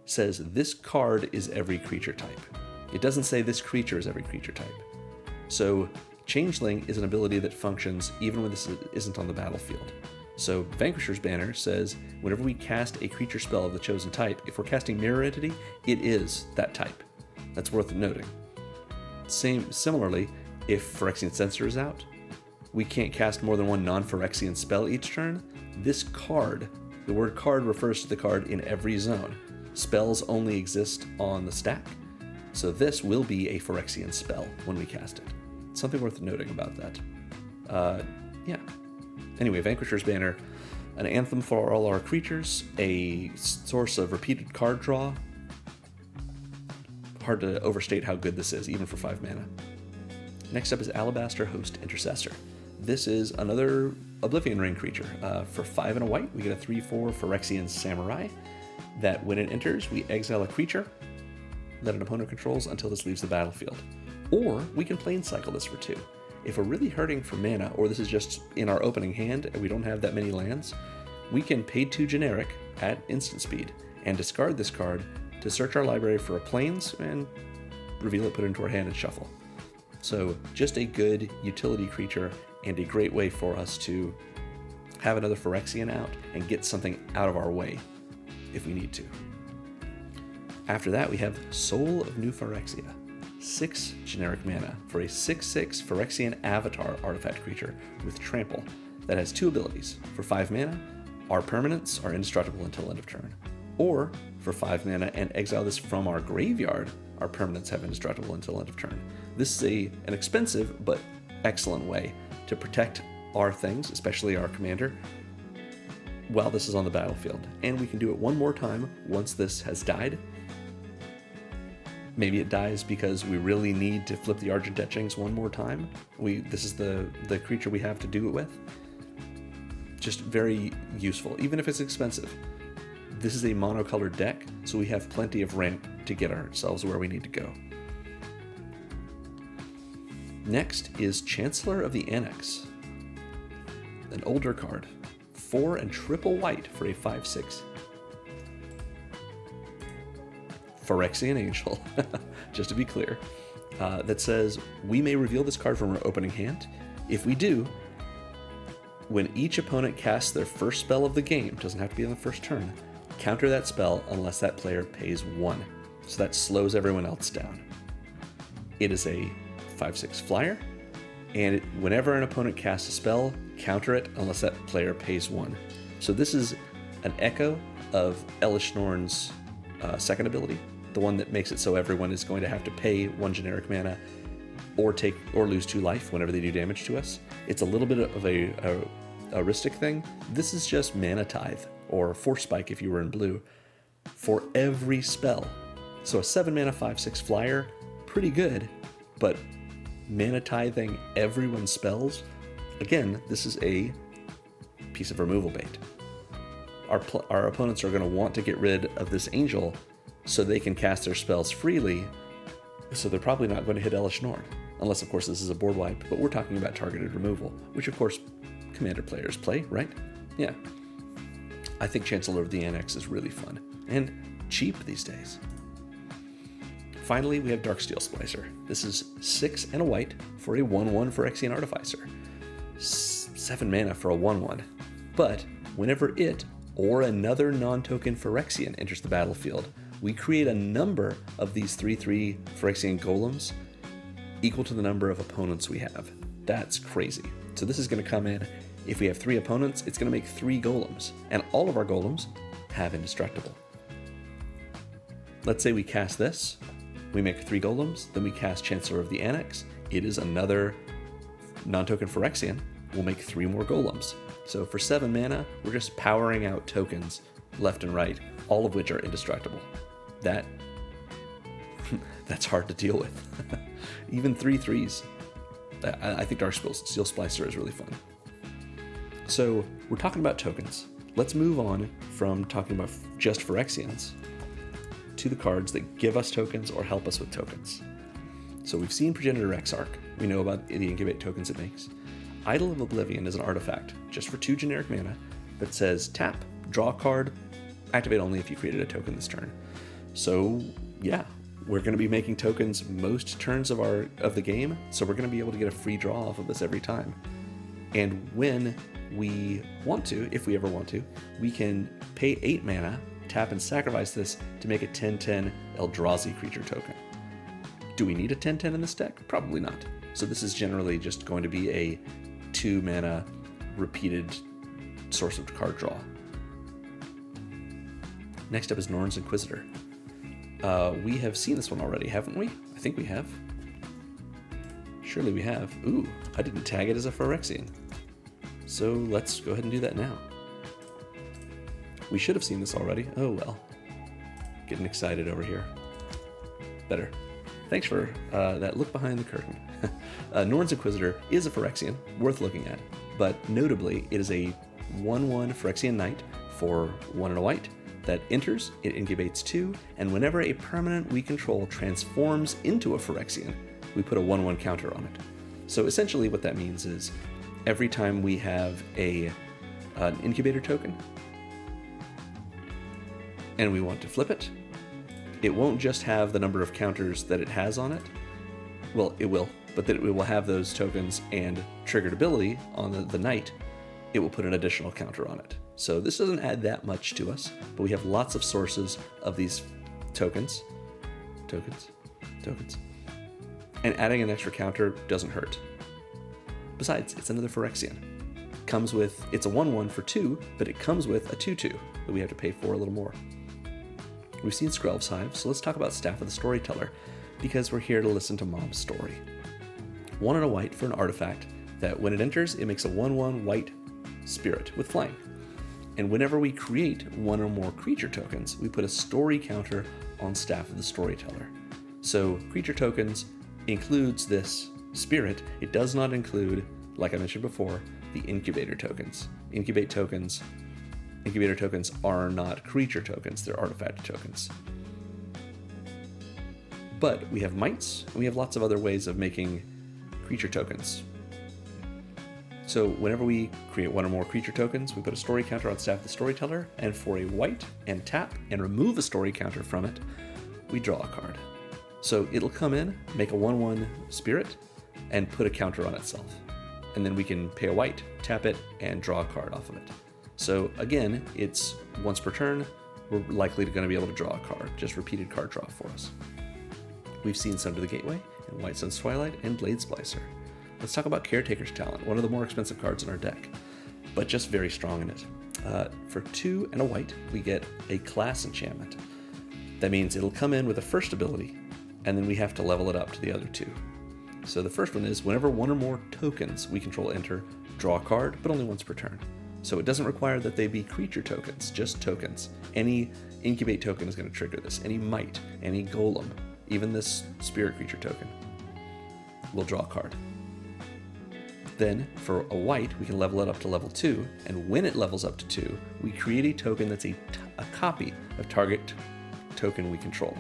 Speaker 1: says this card is every creature type. It doesn't say this creature is every creature type. So Changeling is an ability that functions even when this isn't on the battlefield. So Vanquisher's Banner says whenever we cast a creature spell of the chosen type, if we're casting Mirror Entity, it is that type. That's worth noting. Similarly, if Phyrexian Censor is out, we can't cast more than 1 non-Phyrexian spell each turn. This card, the word card refers to the card in every zone. Spells only exist on the stack, so this will be a Phyrexian spell when we cast it. Something worth noting about that. Anyway, Vanquisher's Banner, an anthem for all our creatures, a source of repeated card draw. Hard to overstate how good this is, even for 5 mana. Next up is Alabaster Host Intercessor. This is another Oblivion Ring creature. For 5 and a white, we get a 3/4 Phyrexian Samurai that when it enters, we exile a creature that an opponent controls until this leaves the battlefield. Or we can Planescycle this for 2. If we're really hurting for mana, or this is just in our opening hand and we don't have that many lands, we can pay 2 generic at instant speed and discard this card to search our library for a Plains and reveal it, put it into our hand, and shuffle. So just a good utility creature and a great way for us to have another Phyrexian out and get something out of our way if we need to. After that, we have Soul of New Phyrexia. 6 generic mana for a 6/6 Phyrexian avatar artifact creature with trample that has 2 abilities. For 5 mana, our permanents are indestructible until end of turn. Or for 5 mana and exile this from our graveyard, our permanents have indestructible until end of turn. This is an expensive but excellent way to protect our things, especially our commander, while this is on the battlefield. And we can do it one more time once this has died. Maybe it dies because we really need to flip the Argent Etchings one more time. This is the creature we have to do it with. Just very useful, even if it's expensive. This is a monocolored deck, so we have plenty of ramp to get ourselves where we need to go. Next is Chancellor of the Annex, an older card. 4 and triple white for a 5/6. Phyrexian Angel, just to be clear, that says we may reveal this card from our opening hand. If we do, when each opponent casts their first spell of the game, doesn't have to be on the first turn, counter that spell unless that player pays 1. So that slows everyone else down. It is a 5/6 flyer, and whenever an opponent casts a spell, counter it unless that player pays 1. So this is an echo of Elesh Norn's second ability, the one that makes it so everyone is going to have to pay 1 generic mana or lose 2 life whenever they do damage to us. It's a little bit of a heuristic thing. This is just Mana Tithe, or Force Spike if you were in blue, for every spell. So a 7 mana 5/6 flyer, pretty good, but mana tithing everyone's spells, again, this is a piece of removal bait. Our opponents are going to want to get rid of this angel so they can cast their spells freely, so they're probably not going to hit Elesh Norn, unless of course this is a board wipe, but we're talking about targeted removal, which of course commander players play, right? Yeah. I think Chancellor of the Annex is really fun, and cheap these days. Finally, we have Darksteel Splicer. This is 6 and a white for a 1/1 Phyrexian Artificer. 7 mana for a 1/1. But whenever it or another non-token Phyrexian enters the battlefield, we create a number of these 3/3 Phyrexian golems equal to the number of opponents we have. That's crazy. So this is going to come in, if we have 3 opponents, it's going to make 3 golems, and all of our golems have indestructible. Let's say we cast this, we make 3 golems, then we cast Chancellor of the Annex. It is another non-token Phyrexian. We'll make 3 more golems. So for 7 mana, we're just powering out tokens left and right, all of which are indestructible. That's hard to deal with. Even 3/3s. I think Darksteel Splicer is really fun. So we're talking about tokens. Let's move on from talking about just Phyrexians to the cards that give us tokens or help us with tokens. So we've seen Progenitor Exarch. We know about the incubate tokens it makes. Idol of Oblivion is an artifact, just for 2 generic mana, that says tap, draw a card, activate only if you created a token this turn. So yeah, we're going to be making tokens most turns of the game, so we're going to be able to get a free draw off of this every time. And when we want to, if we ever want to, we can pay 8 mana, tap and sacrifice this to make a 10/10 Eldrazi creature token. Do we need a 10/10 in this deck? Probably not. So this is generally just going to be a 2 mana repeated source of card draw. Next up is Norn's Inquisitor. We have seen this one already, haven't we? I think we have. Surely we have. Ooh, I didn't tag it as a Phyrexian. So let's go ahead and do that now. We should have seen this already. Oh well. Getting excited over here. Better. Thanks for that look behind the curtain. Norn's Inquisitor is a Phyrexian, worth looking at, but notably it is a 1/1 Phyrexian Knight for 1 and a white that enters, it incubates 2, and whenever a permanent we control transforms into a Phyrexian, we put a 1/1 counter on it. So essentially what that means is every time we have an incubator token and we want to flip it, it won't just have the number of counters that it has on it. Well, it will, but that it will have those tokens and triggered ability on the knight. It will put an additional counter on it. So this doesn't add that much to us, but we have lots of sources of these tokens. And adding an extra counter doesn't hurt. Besides, it's another Phyrexian. It's a 1/1 for 2, but it comes with a 2/2 that we have to pay for a little more. We've seen Skrelv's Hive, so let's talk about Staff of the Storyteller, because we're here to listen to Mom's story. 1 and a white for an artifact that when it enters, it makes a 1/1 white spirit with flying. And whenever we create 1 or more creature tokens, we put a story counter on Staff of the Storyteller. So creature tokens includes this spirit. It does not include, like I mentioned before, the incubator tokens. Incubator tokens are not creature tokens, they're artifact tokens. But we have mites, and we have lots of other ways of making creature tokens. So whenever we create 1 or more creature tokens, we put a story counter on Staff of the Storyteller, and for a white and tap and remove a story counter from it, we draw a card. So it'll come in, make a 1/1 spirit, and put a counter on itself. And then we can pay a white, tap it, and draw a card off of it. So again, it's once per turn, we're likely going to be able to draw a card, just repeated card draw for us. We've seen Sun to the Gateway, and White Sun's Twilight, and Blade Splicer. Let's talk about Caretaker's Talent, one of the more expensive cards in our deck, but just very strong in it. For 2 and a white, we get a class enchantment. That means it'll come in with a first ability, and then we have to level it up to the other 2. So the first one is whenever 1 or more tokens we control enter, draw a card, but only once per turn. So it doesn't require that they be creature tokens, just tokens. Any incubate token is going to trigger this. Any might, any golem, even this spirit creature token will draw a card. Then for a white, we can level it up to level 2, and when it levels up to 2, we create a token that's a copy of target token we control.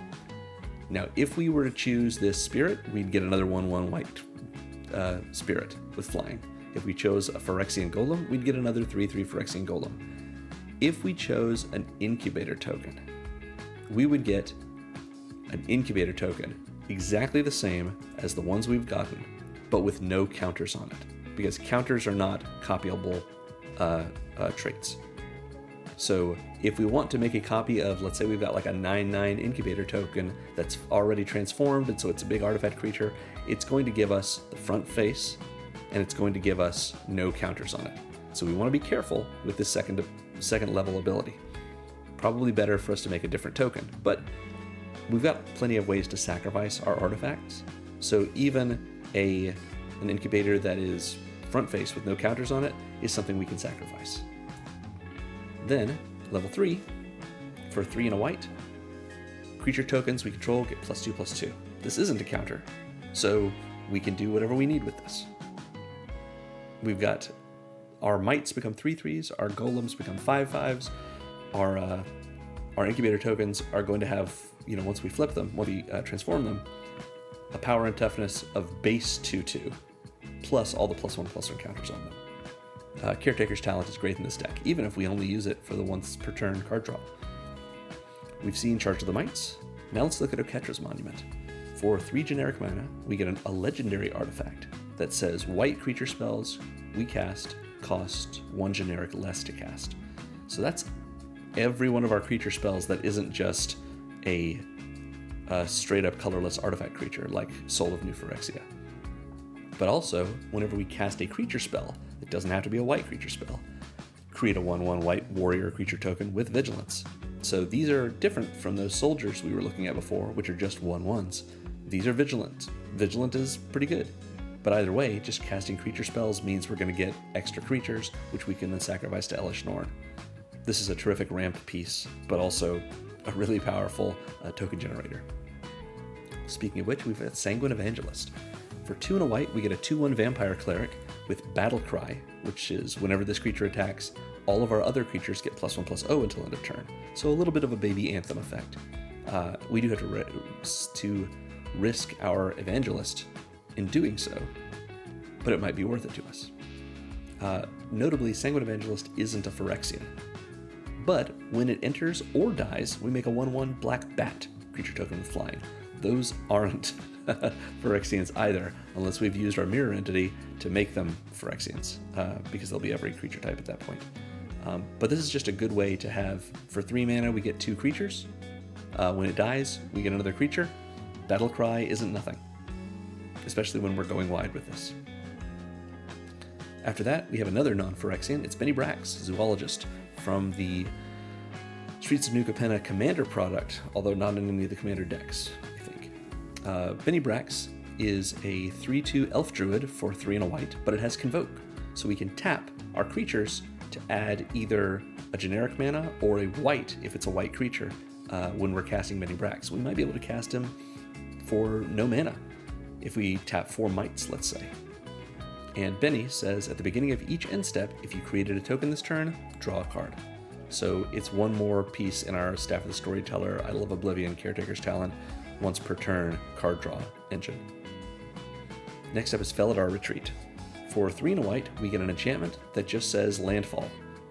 Speaker 1: Now, if we were to choose this spirit, we'd get another 1/1 white spirit with flying. If we chose a Phyrexian Golem, we'd get another 3/3 Phyrexian Golem. If we chose an incubator token, we would get an incubator token exactly the same as the ones we've gotten, but with no counters on it, because counters are not copyable traits. So if we want to make a copy of, let's say we've got like a 9/9 incubator token that's already transformed, and so it's a big artifact creature, it's going to give us the front face, and it's going to give us no counters on it. So we want to be careful with this second level ability. Probably better for us to make a different token, but we've got plenty of ways to sacrifice our artifacts. So even an incubator that is front face with no counters on it is something we can sacrifice. Then, level 3, for 3 and a white, creature tokens we control get +2/+2. This isn't a counter, so we can do whatever we need with this. We've got our mites become 3/3s, our golems become 5/5s, our incubator tokens are going to have, once we flip them, once we transform them, a power and toughness of base 2/2, plus all the +1/+1 counters on them. Caretaker's Talent is great in this deck, even if we only use it for the once per turn card draw. We've seen Charge of the Mites. Now let's look at Oketra's Monument. For 3 generic mana, we get a legendary artifact that says white creature spells we cast cost 1 generic less to cast. So that's every one of our creature spells that isn't just a straight up colorless artifact creature like Soul of New Phyrexia. But also, whenever we cast a creature spell, it doesn't have to be a white creature spell, create a 1/1 white warrior creature token with vigilance. So these are different from those soldiers we were looking at before, which are just 1/1s. These are vigilant. Vigilant is pretty good. But either way, just casting creature spells means we're going to get extra creatures, which we can then sacrifice to Elesh Norn. This is a terrific ramp piece, but also a really powerful token generator. Speaking of which, we've got Sanguine Evangelist. For 2 and a white, we get a 2/1 Vampire Cleric with Battle Cry, which is whenever this creature attacks, all of our other creatures get +1/+0 until end of turn. So a little bit of a baby Anthem effect. We do have to risk our Evangelist in doing so, but it might be worth it to us. Notably, Sanguine Evangelist isn't a Phyrexian, but when it enters or dies, we make a 1/1 Black Bat creature token with flying. Those aren't Phyrexians either, unless we've used our mirror entity to make them Phyrexians, because they'll be every creature type at that point. But this is just a good way to have, for 3 mana, we get 2 creatures. When it dies, we get another creature. Battle Cry isn't nothing, especially when we're going wide with this. After that, we have another non-Phyrexian. It's Benny Brax, Zoologist, from the Streets of New Capenna Commander product, although not in any of the Commander decks, I think. Benny Brax is a 3/2 Elf Druid for 3 and a white, but it has Convoke, so we can tap our creatures to add either a generic mana or a white if it's a white creature when we're casting Benny Brax. We might be able to cast him for no mana if we tap 4 mites, let's say. And Benny says, at the beginning of each end step, if you created a token this turn, draw a card. So it's one more piece in our Staff of the Storyteller, Idol of Oblivion, Caretaker's Talon, once per turn card draw engine. Next up is Felidar Retreat. For 3 and a white, we get an enchantment that just says landfall.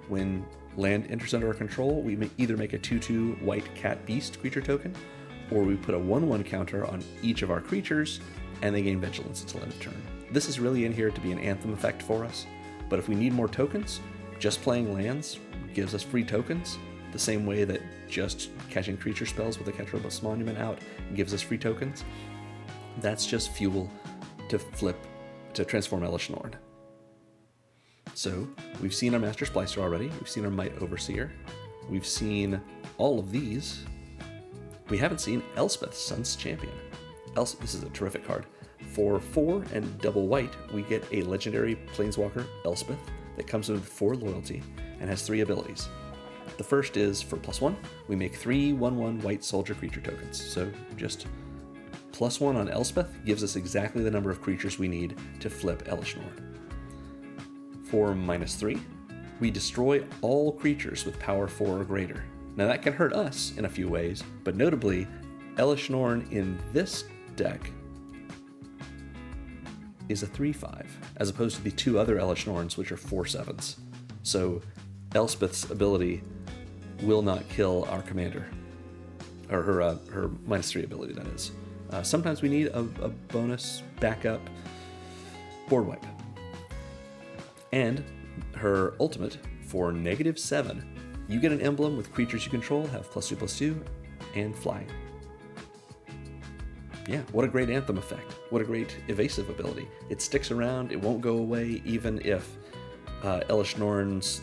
Speaker 1: When land enters under our control, we may either make a 2/2 white cat beast creature token, or we put a 1/1 counter on each of our creatures, and they gain vigilance until end of turn. This is really in here to be an Anthem effect for us, but if we need more tokens, just playing lands gives us free tokens, the same way that just catching creature spells with a Ketrobus Monument out gives us free tokens. That's just fuel to transform Elesh Norn. So, we've seen our Master Splicer already, we've seen our Might Overseer, we've seen all of these. We haven't seen Elspeth, Sun's Champion. This is a terrific card. For 4 and double white, we get a legendary Planeswalker, Elspeth, that comes with 4 loyalty and has 3 abilities. The first is, for +1, we make 3 1/1 white soldier creature tokens. So just +1 on Elspeth gives us exactly the number of creatures we need to flip Elesh Norn. For -3, we destroy all creatures with power 4 or greater. Now that can hurt us in a few ways, but notably, Elesh Norn in this deck is a 3/5, as opposed to the 2 other Elesh Norns, which are 4/7s. So Elspeth's ability will not kill our commander, or her -3 ability, that is. Sometimes we need a bonus backup board wipe. And her ultimate, for -7, you get an emblem with creatures you control, have +2/+2, and flying. Yeah, what a great Anthem effect. What a great evasive ability. It sticks around, it won't go away, even if Elesh Norn's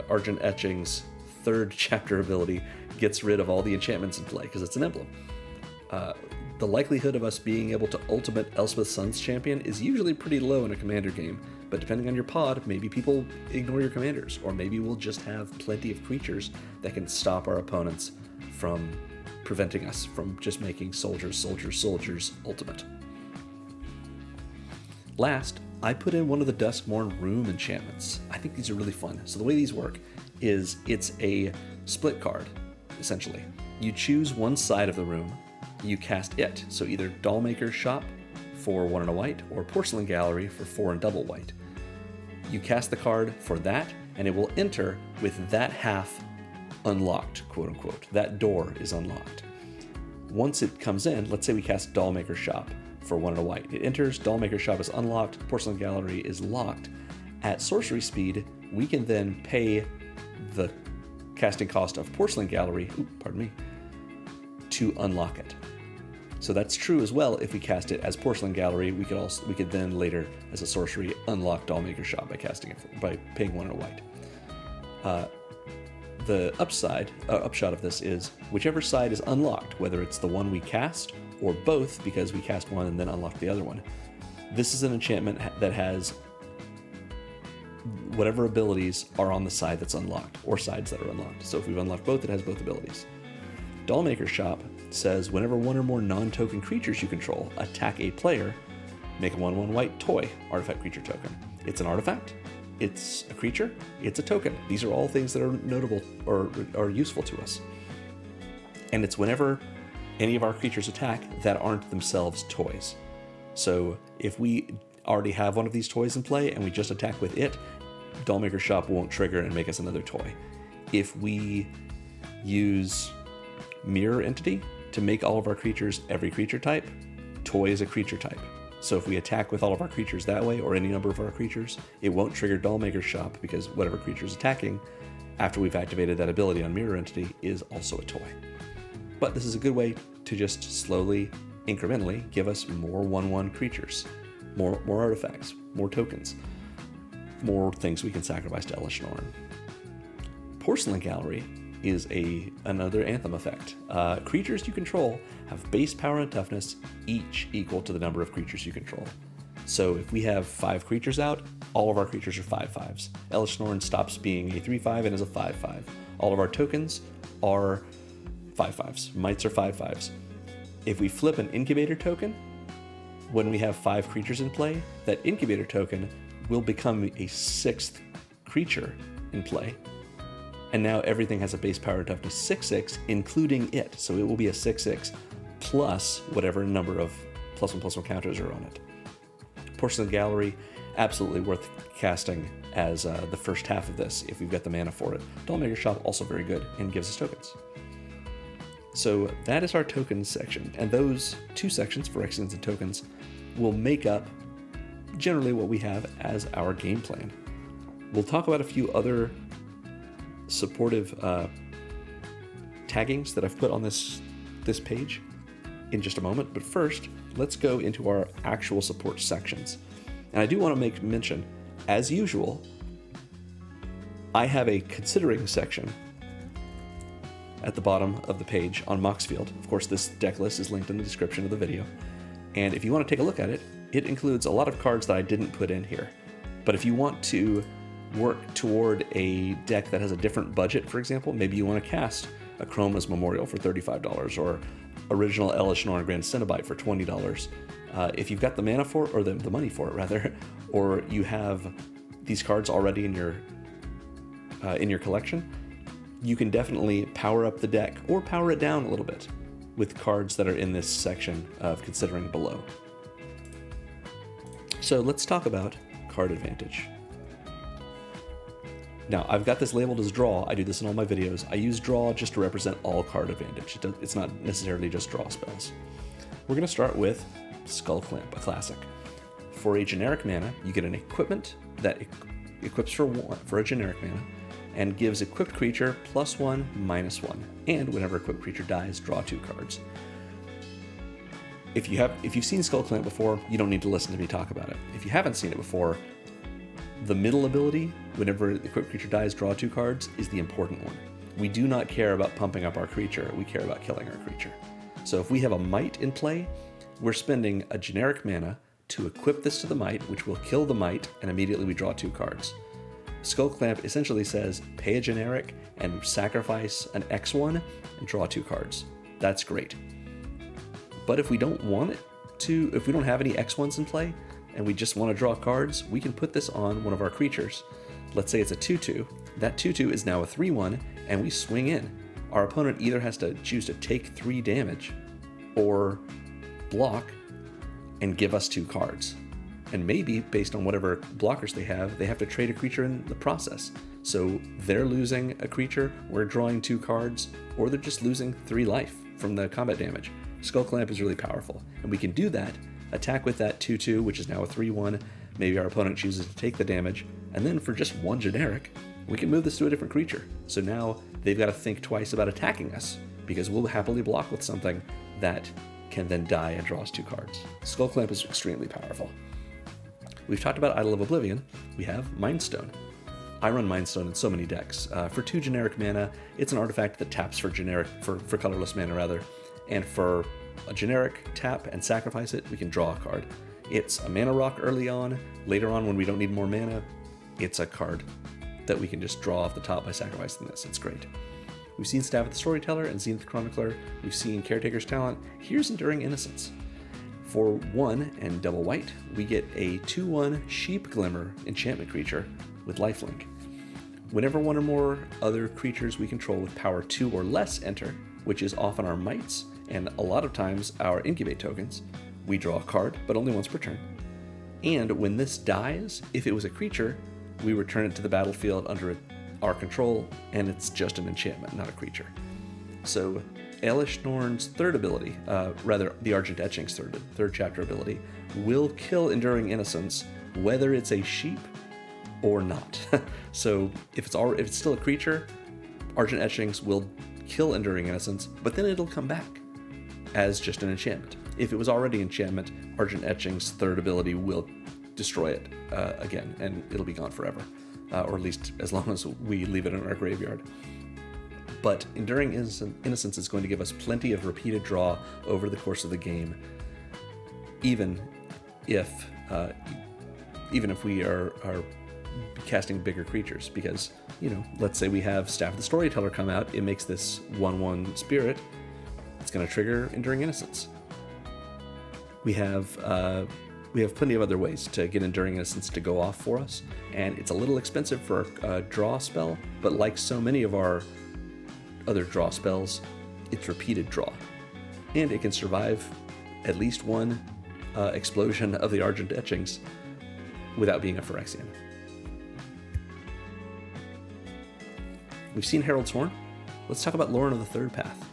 Speaker 1: Argent Etching's 3rd chapter ability gets rid of all the enchantments in play, because it's an emblem. The likelihood of us being able to ultimate Elspeth Sun's Champion is usually pretty low in a commander game, but depending on your pod, maybe people ignore your commanders, or maybe we'll just have plenty of creatures that can stop our opponents from preventing us from just making soldiers ultimate. Last, I put in one of the Duskmourn room enchantments. I think these are really fun. So the way these work is it's a split card, essentially. You choose one side of the room, you cast it. So either Dollmaker's Shop for 1 and a white, or Porcelain Gallery for 4 and double white. You cast the card for that, and it will enter with that half unlocked, quote unquote. That door is unlocked. Once it comes in, let's say we cast Dollmaker's Shop for 1 and a white. It enters, Dollmaker's Shop is unlocked, Porcelain Gallery is locked. At sorcery speed, we can then pay the casting cost of Porcelain Gallery, to unlock it. So that's true as well. If we cast it as Porcelain Gallery, we could then later, as a sorcery, unlock Dollmaker's Shop by casting it by paying 1 and a white. The upshot of this is whichever side is unlocked, whether it's the one we cast or both, because we cast one and then unlock the other one. This is an enchantment that has whatever abilities are on the side that's unlocked, or sides that are unlocked. So if we've unlocked both, it has both abilities. Dollmaker's Shop says whenever 1 or more non-token creatures you control attack a player, make a 1/1 white toy artifact creature token. It's an artifact, it's a creature, it's a token. These are all things that are notable or are useful to us. And it's whenever any of our creatures attack that aren't themselves toys. So if we already have one of these toys in play and we just attack with it, Dollmaker's Shop won't trigger and make us another toy. If we use Mirror Entity to make all of our creatures every creature type, toy is a creature type. So if we attack with all of our creatures that way, or any number of our creatures, it won't trigger Dollmaker's Shop because whatever creature is attacking after we've activated that ability on Mirror Entity is also a toy. But this is a good way to just slowly, incrementally give us more 1/1 creatures, more artifacts, more tokens, more things we can sacrifice to Elesh Norn. Porcelain Gallery is another Anthem effect. Creatures you control have base power and toughness, each equal to the number of creatures you control. So if we have 5 creatures out, all of our creatures are 5/5s. Elesh Norn stops being a 3/5 and is a 5/5. All of our tokens are 5/5s. Mites are 5/5s. If we flip an incubator token, when we have 5 creatures in play, that incubator token will become a 6th creature in play. And now everything has a base power and toughness 6/6, including it. So it will be a 6/6 plus whatever number of +1/+1 counters are on it. Porcelain Gallery, absolutely worth casting as the first half of this if we've got the mana for it. Dollmaker's Shop, also very good and gives us tokens. So that is our tokens section, and those 2 sections, Phyrexians and tokens, will make up generally what we have as our game plan. We'll talk about a few other supportive taggings that I've put on this page in just a moment, but first let's go into our actual support sections. And I do want to make mention, as usual, I have a considering section at the bottom of the page on Moxfield. Of course, this deck list is linked in the description of the video, and if you want to take a look at it, it includes a lot of cards that I didn't put in here. But if you want to work toward a deck that has a different budget, for example, maybe you want to cast a Chroma's Memorial for $35 or original Elesh Norn Grand Cenobite for $20. If you've got the mana for it, or the money for it rather, or you have these cards already in your collection, you can definitely power up the deck or power it down a little bit with cards that are in this section of considering below. So let's talk about card advantage. Now, I've got this labeled as draw. I do this in all my videos. I use draw just to represent all card advantage. It's not necessarily just draw spells. We're going to start with Skull Clamp, a classic. For a generic mana, you get an equipment that equips for a generic mana and gives equipped creature +1/-1. And whenever equipped creature dies, draw 2 cards. If you've seen Skull Clamp before, you don't need to listen to me talk about it. If you haven't seen it before, the middle ability, whenever the equipped creature dies, draw 2 cards, is the important one. We do not care about pumping up our creature, we care about killing our creature. So if we have a Mite in play, we're spending a generic mana to equip this to the Mite, which will kill the Mite, and immediately we draw 2 cards. Skull Clamp essentially says, pay a generic and sacrifice an X1 and draw 2 cards. That's great. But if we don't want it to, if we don't have any X1s in play, and we just want to draw cards, we can put this on one of our creatures. Let's say it's a 2/2. That 2/2 is now a 3/1, and we swing in. Our opponent either has to choose to take 3 damage or block and give us 2 cards. And maybe, based on whatever blockers they have to trade a creature in the process. So they're losing a creature, we're drawing 2 cards, or they're just losing 3 life from the combat damage. Skull Clamp is really powerful, and we can do that, attack with that 2/2, which is now a 3/1, maybe our opponent chooses to take the damage, and then for just 1 generic, we can move this to a different creature. So now they've got to think twice about attacking us, because we'll happily block with something that can then die and draw us 2 cards. Skull Clamp is extremely powerful. We've talked about Idol of Oblivion. We have Mind Stone. I run Mind Stone in so many decks. For 2 generic mana, it's an artifact that taps for colorless mana rather, and for a generic tap and sacrifice it, we can draw a card. It's a mana rock early on. Later on, when we don't need more mana, it's a card that we can just draw off the top by sacrificing this. It's great. We've seen Stab at the Storyteller and Zenith Chronicler. We've seen Caretaker's Talent. Here's Enduring Innocence. For 1 and double white, we get a 2/1 Sheep Glimmer enchantment creature with lifelink. Whenever 1 or more other creatures we control with power 2 or less enter, which is often our Mites, and a lot of times our Incubate tokens, we draw a card, but only once per turn. And when this dies, if it was a creature, we return it to the battlefield under our control, and it's just an enchantment, not a creature. So Elesh Norn's third ability, the Argent Etching's third chapter ability, will kill Enduring Innocence, whether it's a sheep or not. So if it's still a creature, Argent Etchings will kill Enduring Innocence, but then it'll come back as just an enchantment. If it was already enchantment, Argent Etching's third ability will destroy it again, and it'll be gone forever, or at least as long as we leave it in our graveyard. But Enduring Innocence is going to give us plenty of repeated draw over the course of the game, even if we are casting bigger creatures, because, let's say we have Staff of the Storyteller come out, it makes this 1/1 spirit, it's going to trigger Enduring Innocence. We have plenty of other ways to get Enduring Innocence to go off for us, and it's a little expensive for a draw spell, but like so many of our other draw spells, it's repeated draw, and it can survive at least one explosion of the Argent Etchings without being a Phyrexian. We've seen Herald's Horn. Let's talk about Lauren of the Third Path.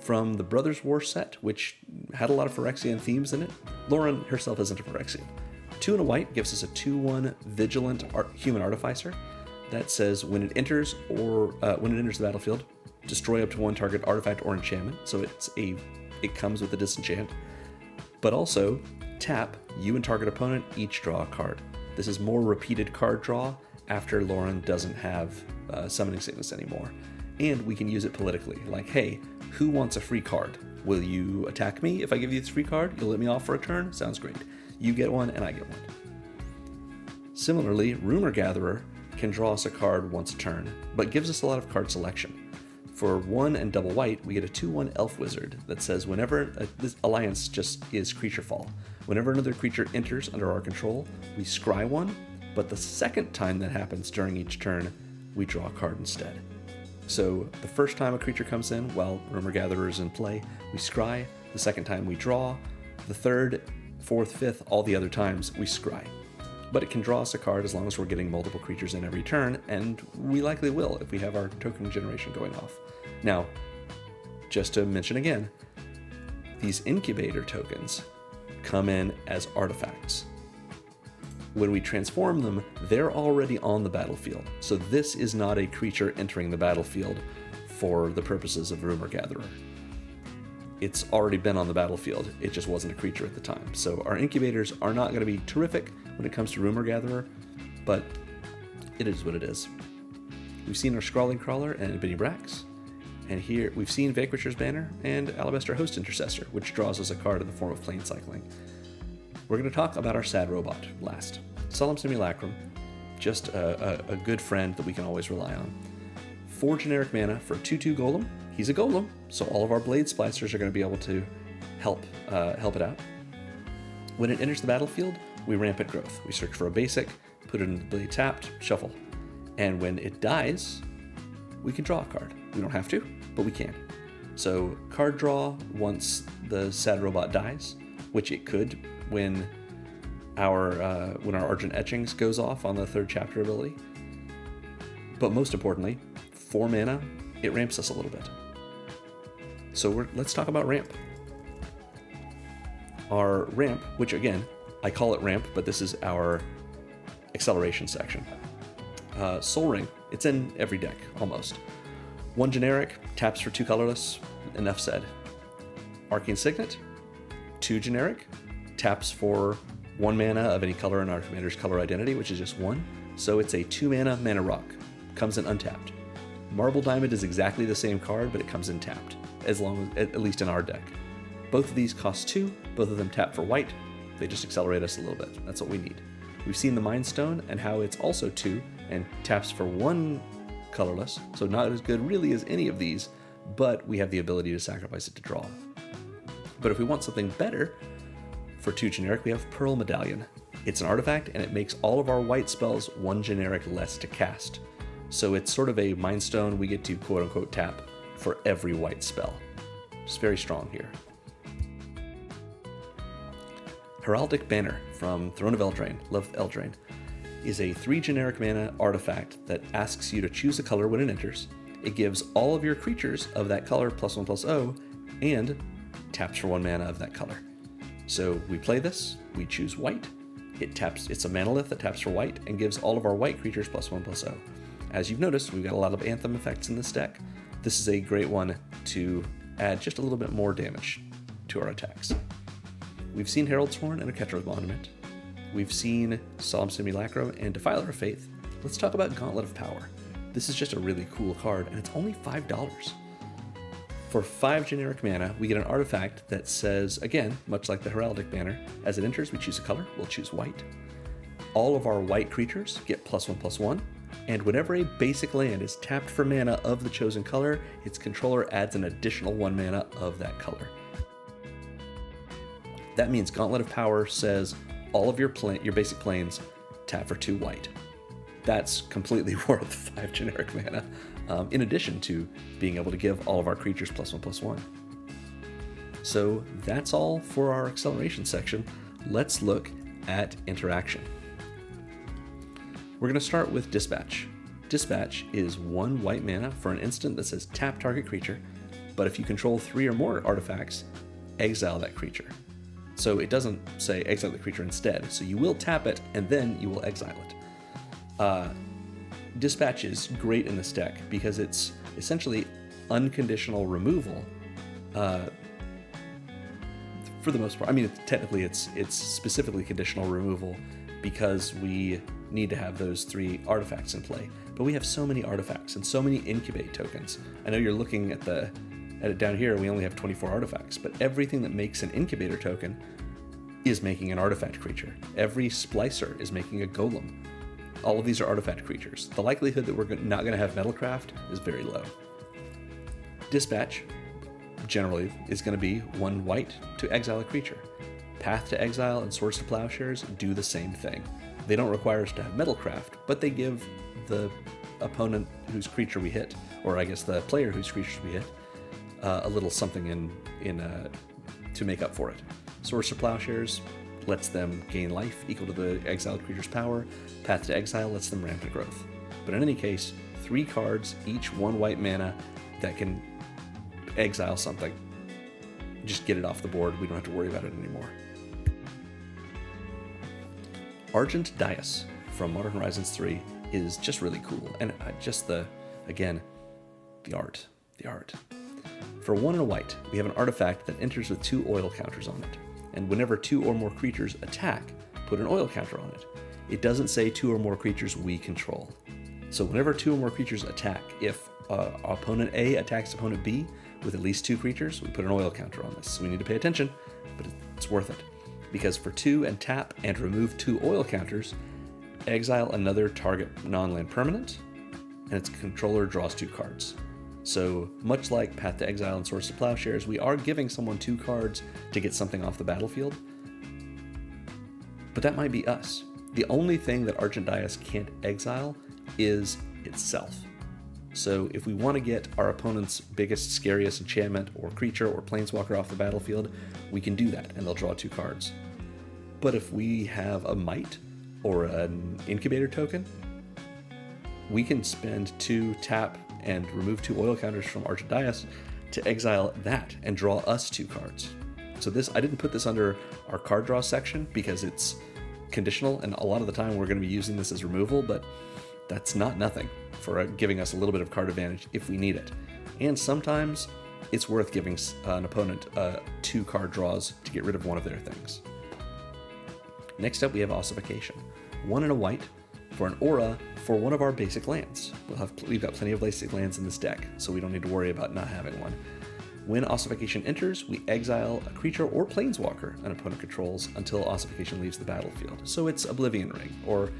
Speaker 1: From the Brothers' War set, which had a lot of Phyrexian themes in it, Lauren herself isn't a Phyrexian. 2 and a white gives us a 2/1 Vigilant Human Artificer that says when it enters the battlefield, destroy up to 1 target artifact or enchantment. So it comes with a disenchant. But also, tap, you and target opponent each draw a card. This is more repeated card draw after Lauren doesn't have Summoning Sickness anymore. And we can use it politically, like, hey, who wants a free card? Will you attack me if I give you this free card? You'll let me off for a turn? Sounds great. You get one and I get one. Similarly, Rumor Gatherer can draw us a card once a turn, but gives us a lot of card selection. For 1 and double white, we get a 2/1 Elf Wizard that says whenever this alliance just is creature fall. Whenever another creature enters under our control, we scry one, but the second time that happens during each turn, we draw a card instead. So the first time a creature comes in while Rumor Gatherer is in play, we scry. The second time we draw. The third, fourth, fifth, all the other times we scry. But it can draw us a card as long as we're getting multiple creatures in every turn, and we likely will if we have our token generation going off. Now, just to mention again, these incubator tokens come in as artifacts. When we transform them, they're already on the battlefield. So this is not a creature entering the battlefield for the purposes of Rumor Gatherer. It's already been on the battlefield, it just wasn't a creature at the time. So our incubators are not going to be terrific when it comes to Rumor Gatherer, but it is what it is. We've seen our Scrawling Crawler and Benny Brax, and here we've seen Vanquisher's Banner and Alabaster Host Intercessor, which draws us a card in the form of Plane Cycling. We're going to talk about our sad robot last. Solemn Simulacrum, just a good friend that we can always rely on. 4 generic mana for a 2/2 Golem. He's a golem, so all of our Blade Splicers are going to be able to help it out. When it enters the battlefield, we Rampant Growth. We search for a basic, put it in the blade tapped, shuffle. And when it dies, we can draw a card. We don't have to, but we can. So card draw once the sad robot dies, which it could when our Argent Etchings goes off on the 3rd chapter ability. But most importantly, 4 mana, it ramps us a little bit. So let's talk about ramp. Our ramp, which again, I call it ramp, but this is our acceleration section. Soul Ring, it's in every deck, almost. 1 generic, taps for 2 colorless, enough said. Arcane Signet, 2 generic, taps for 1 mana of any color in our commander's color identity, which is just 1. So it's a 2 mana rock, comes in untapped. Marble Diamond is exactly the same card, but it comes in tapped, at least in our deck. Both of these cost 2, both of them tap for white. They just accelerate us a little bit. That's what we need. We've seen the Mind Stone and how it's also 2 and taps for 1 colorless, so not as good really as any of these, but we have the ability to sacrifice it to draw. But if we want something better, for 2 generic, we have Pearl Medallion. It's an artifact, and it makes all of our white spells 1 generic less to cast. So it's sort of a Mind Stone we get to quote-unquote tap for every white spell. It's very strong here. Heraldic Banner from Throne of Eldraine, Love Eldraine, is a 3 generic mana artifact that asks you to choose a color when it enters. It gives all of your creatures of that color +1/+0 and taps for 1 mana of that color. So we play this, we choose white, it's a manalith that taps for white and gives all of our white creatures +1/+0. As you've noticed, we've got a lot of Anthem effects in this deck. This is a great one to add just a little bit more damage to our attacks. We've seen Herald's Horn and a Ketro's Monument. We've seen Solemn Simulacrum and Defiler of Faith. Let's talk about Gauntlet of Power. This is just a really cool card, and it's only $5. For 5 generic mana, we get an artifact that says, again, much like the Heraldic banner, as it enters, we choose a color, we'll choose white. All of our white creatures get +1/+1, and whenever a basic land is tapped for mana of the chosen color, its controller adds an additional 1 mana of that color. That means Gauntlet of Power says all of your basic planes tap for 2 white. That's completely worth 5 generic mana, in addition to being able to give all of our creatures +1/+1. So that's all for our acceleration section. Let's look at interaction. We're going to start with Dispatch. Dispatch is 1 white mana for an instant that says tap target creature, but if you control 3 or more artifacts, exile that creature. So it doesn't say exile the creature instead, so you will tap it and then you will exile it. Dispatch is great in this deck because it's essentially unconditional removal for the most part. I mean, technically it's specifically conditional removal because we need to have those 3 artifacts in play. But we have so many artifacts and so many incubate tokens. I know you're looking at it down here, we only have 24 artifacts, but everything that makes an incubator token is making an artifact creature. Every splicer is making a golem. All of these are artifact creatures. The likelihood that we're not going to have Metalcraft is very low. Dispatch generally is going to be 1 white to exile a creature. Path to Exile and Swords to Plowshares do the same thing. They don't require us to have Metalcraft, but they give the opponent whose creature we hit, or I guess the player whose creatures we hit, a little something to make up for it. Swords to Plowshares lets them gain life equal to the exiled creature's power. Path to Exile lets them ramp to growth. But in any case, 3 cards, each 1 white mana that can exile something. Just get it off the board. We don't have to worry about it anymore. Argent Dais from Modern Horizons 3 is just really cool. And just the art. For 1 and a white, we have an artifact that enters with 2 oil counters on it. And whenever 2 or more creatures attack, put an oil counter on it. It doesn't say 2 or more creatures we control. So whenever 2 or more creatures attack, if opponent A attacks opponent B with at least 2 creatures, we put an oil counter on this. So we need to pay attention, but it's worth it. Because for 2 and tap and remove 2 oil counters, exile another target non-land permanent, and its controller draws 2 cards. So much like Path to Exile and Swords to Plowshares, we are giving someone 2 cards to get something off the battlefield, but that might be us. The only thing that Argent Dais can't exile is itself. So if we want to get our opponent's biggest, scariest enchantment or creature or planeswalker off the battlefield, we can do that and they'll draw 2 cards. But if we have a Might or an Incubator token, we can spend 2 tap and remove 2 oil counters from Argent Dais to exile that and draw us 2 cards. So this, I didn't put this under our card draw section because it's conditional, and a lot of the time we're going to be using this as removal, but that's not nothing for giving us a little bit of card advantage if we need it. And sometimes it's worth giving an opponent 2 card draws to get rid of one of their things. Next up, we have Ossification. 1 and a white for an aura for one of our basic lands. We've got plenty of basic lands in this deck, so we don't need to worry about not having one. When Ossification enters, we exile a creature or planeswalker an opponent controls until Ossification leaves the battlefield. So it's Oblivion Ring or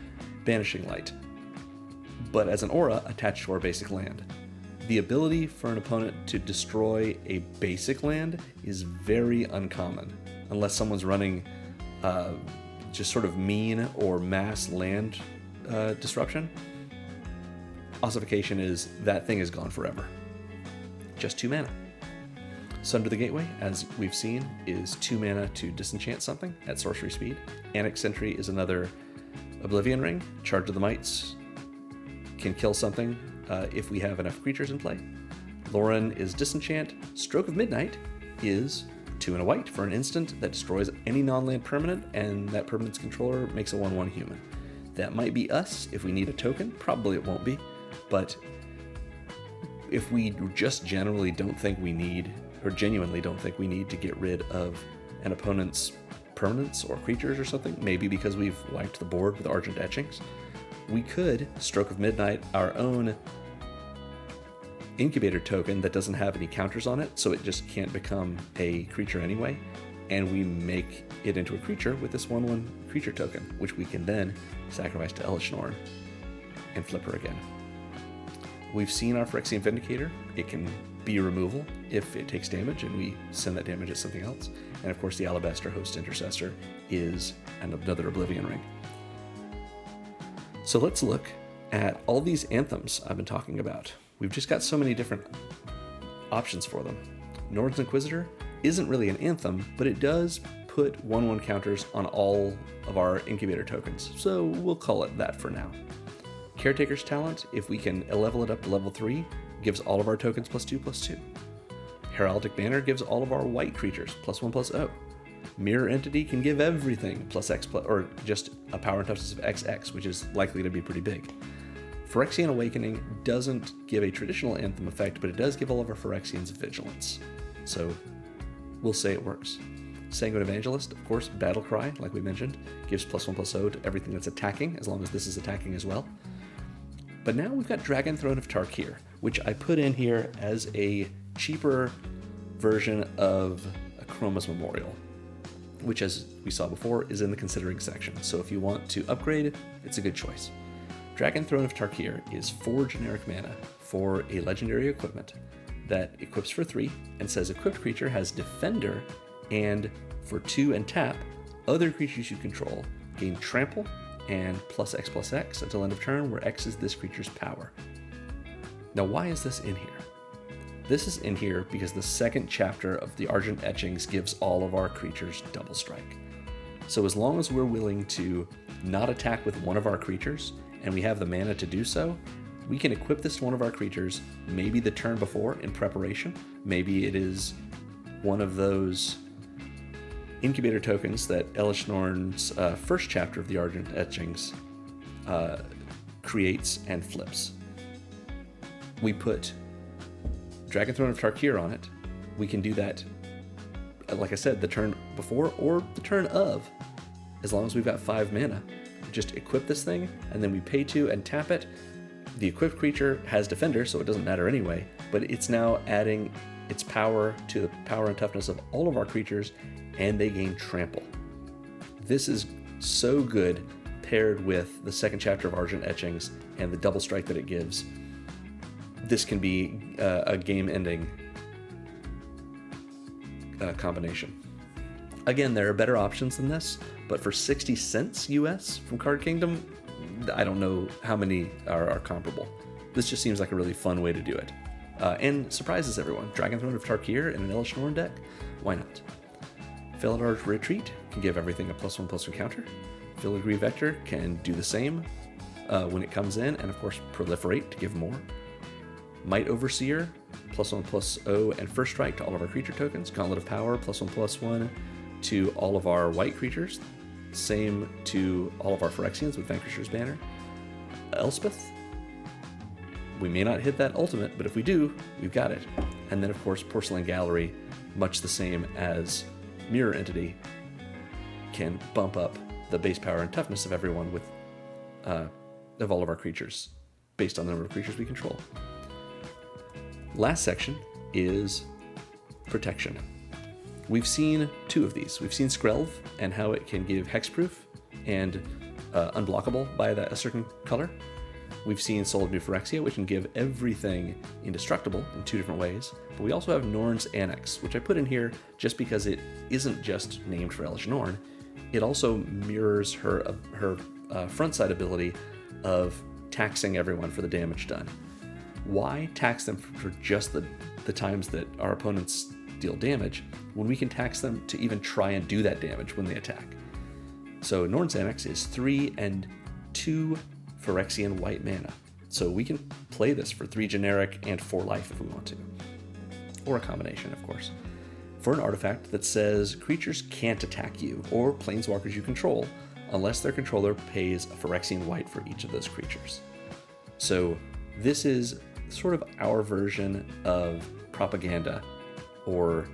Speaker 1: Banishing Light, but as an aura attached to our basic land. The ability for an opponent to destroy a basic land is very uncommon, unless someone's running just sort of mean or mass land disruption. Ossification is, that thing is gone forever. Just 2 mana. Sunder the Gateway, as we've seen, is 2 mana to disenchant something at sorcery speed. Annex Sentry is another Oblivion Ring. Charge of the Mites can kill something if we have enough creatures in play. Lauren is Disenchant. Stroke of Midnight is 2 and a white for an instant that destroys any non-land permanent, and that permanent's controller makes a 1/1 human. That might be us if we need a token. Probably it won't be, but if we just generally don't think we need, or genuinely don't think we need to get rid of an opponent's permanents or creatures or something, maybe because we've wiped the board with Argent Etchings, we could Stroke of Midnight our own incubator token that doesn't have any counters on it, so it just can't become a creature anyway, and we make it into a creature with this 1/1 creature token, which we can then sacrifice to Elesh Norn and flip her again. We've seen our Phyrexian Vindicator. It can be removal if it takes damage, and we send that damage as something else. And of course, the Alabaster Host Intercessor is another Oblivion Ring. So let's look at all these anthems I've been talking about. We've just got so many different options for them. Norn's Inquisitor isn't really an anthem, but it does put 1/1 counters on all of our incubator tokens, so we'll call it that for now. Caretaker's Talent, if we can level it up to level 3, gives all of our tokens +2/+2. Heraldic Banner gives all of our white creatures +1/+0. Mirror Entity can give everything +X, or just a power and toughness of XX, which is likely to be pretty big. Phyrexian Awakening doesn't give a traditional anthem effect, but it does give all of our Phyrexians vigilance. So we'll say it works. Sanguine Evangelist, of course, Battle Cry, like we mentioned, gives +1/+0 to everything that's attacking, as long as this is attacking as well. But now we've got Dragon Throne of Tarkir, which I put in here as a cheaper version of a Chroma's Memorial, which, as we saw before, is in the considering section. So if you want to upgrade, it's a good choice. Dragon Throne of Tarkir is 4 generic mana for a legendary equipment that equips for 3 and says equipped creature has Defender, and for 2 and tap, other creatures you control gain Trample and +X/+X until end of turn, where X is this creature's power. Now, why is this in here? This is in here because the second chapter of the Argent Etchings gives all of our creatures double strike. So as long as we're willing to not attack with one of our creatures, and we have the mana to do so, we can equip this to one of our creatures, maybe the turn before in preparation. Maybe it is one of those incubator tokens that Elesh Norn's first chapter of the Argent Etchings creates and flips. We put Dragon Throne of Tarkir on it. We can do that, like I said, the turn before or the turn of, as long as we've got 5 mana. Just equip this thing, and then we pay 2 and tap it. The equipped creature has Defender, so it doesn't matter anyway, but it's now adding its power to the power and toughness of all of our creatures, and they gain Trample. This is so good paired with the second chapter of Argent Etchings and the double strike that it gives. This can be a game-ending combination. Again, there are better options than this, but for 60 cents US from Card Kingdom, I don't know how many are comparable. This just seems like a really fun way to do it. And surprises everyone. Dragon Throne of Tarkir in an Elesh Norn deck? Why not? Felidar Retreat can give everything a +1/+1 counter. Filigree Vector can do the same when it comes in, and of course Proliferate to give more. Might Overseer, +1/+0 and first strike to all of our creature tokens. Gauntlet of Power, +1/+1 to all of our white creatures. Same to all of our Phyrexians with Vanquisher's Banner. Elspeth, we may not hit that ultimate, but if we do, we've got it. And then of course Porcelain Gallery, much the same as Mirror Entity, can bump up the base power and toughness of everyone with of all of our creatures based on the number of creatures we control. Last section is protection. We've seen 2 of these. We've seen Skrelv and how it can give hexproof and unblockable by a certain color. We've seen Soul of New Phyrexia, which can give everything indestructible in 2 different ways. But we also have Norn's Annex, which I put in here just because it isn't just named for Elesh Norn. It also mirrors her frontside ability of taxing everyone for the damage done. Why tax them for just the times that our opponents deal damage when we can tax them to even try and do that damage when they attack? So Norn's Annex is 3 and 2 Phyrexian white mana. So we can play this for 3 generic and 4 life if we want to. Or a combination, of course. For an artifact that says creatures can't attack you or planeswalkers you control unless their controller pays a Phyrexian white for each of those creatures. So this is sort of our version of propaganda or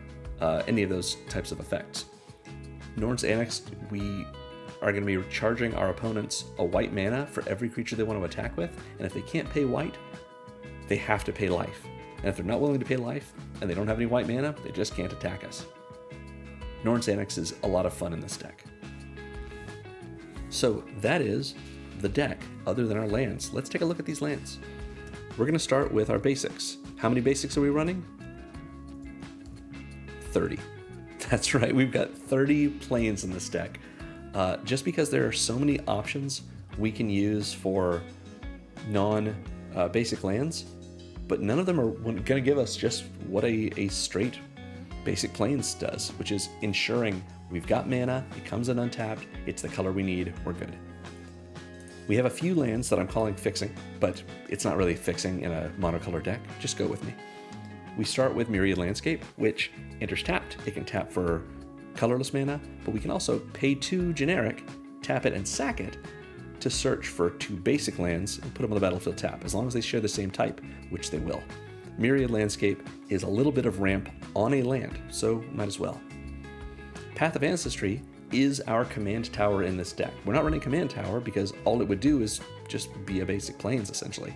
Speaker 1: any of those types of effects. Norn's Annex, we are going to be charging our opponents a white mana for every creature they want to attack with, and if they can't pay white, they have to pay life. And if they're not willing to pay life, and they don't have any white mana, they just can't attack us. Norn's Annex is a lot of fun in this deck. So that is the deck, other than our lands. Let's take a look at these lands. We're going to start with our basics. How many basics are we running? 30. That's right, we've got 30 planes in this deck. Just because there are so many options we can use for non-basic lands, but none of them are going to give us just what a straight basic planes does, which is ensuring we've got mana, it comes in untapped, it's the color we need, we're good. We have a few lands that I'm calling fixing, but it's not really fixing in a monocolor deck, just go with me. We start with Myriad Landscape, which enters tapped. It can tap for colorless mana, but we can also pay 2 generic, tap it and sack it to search for 2 basic lands and put them on the battlefield tap, as long as they share the same type, which they will. Myriad Landscape is a little bit of ramp on a land, so might as well. Path of Ancestry is our command tower in this deck. We're not running command tower because all it would do is just be a basic plains, essentially.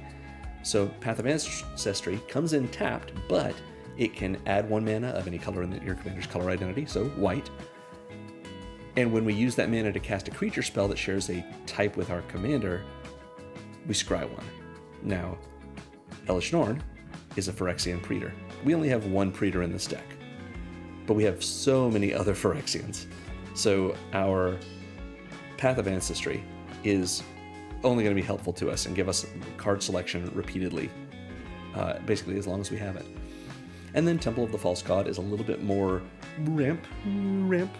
Speaker 1: So Path of Ancestry comes in tapped, but it can add 1 mana of any color in your commander's color identity, so white. And when we use that mana to cast a creature spell that shares a type with our commander, we scry 1. Now, Elesh Norn is a Phyrexian Praetor. We only have 1 Praetor in this deck, but we have so many other Phyrexians. So our Path of Ancestry is only going to be helpful to us and give us card selection repeatedly, basically as long as we have it. And then Temple of the False God is a little bit more ramp,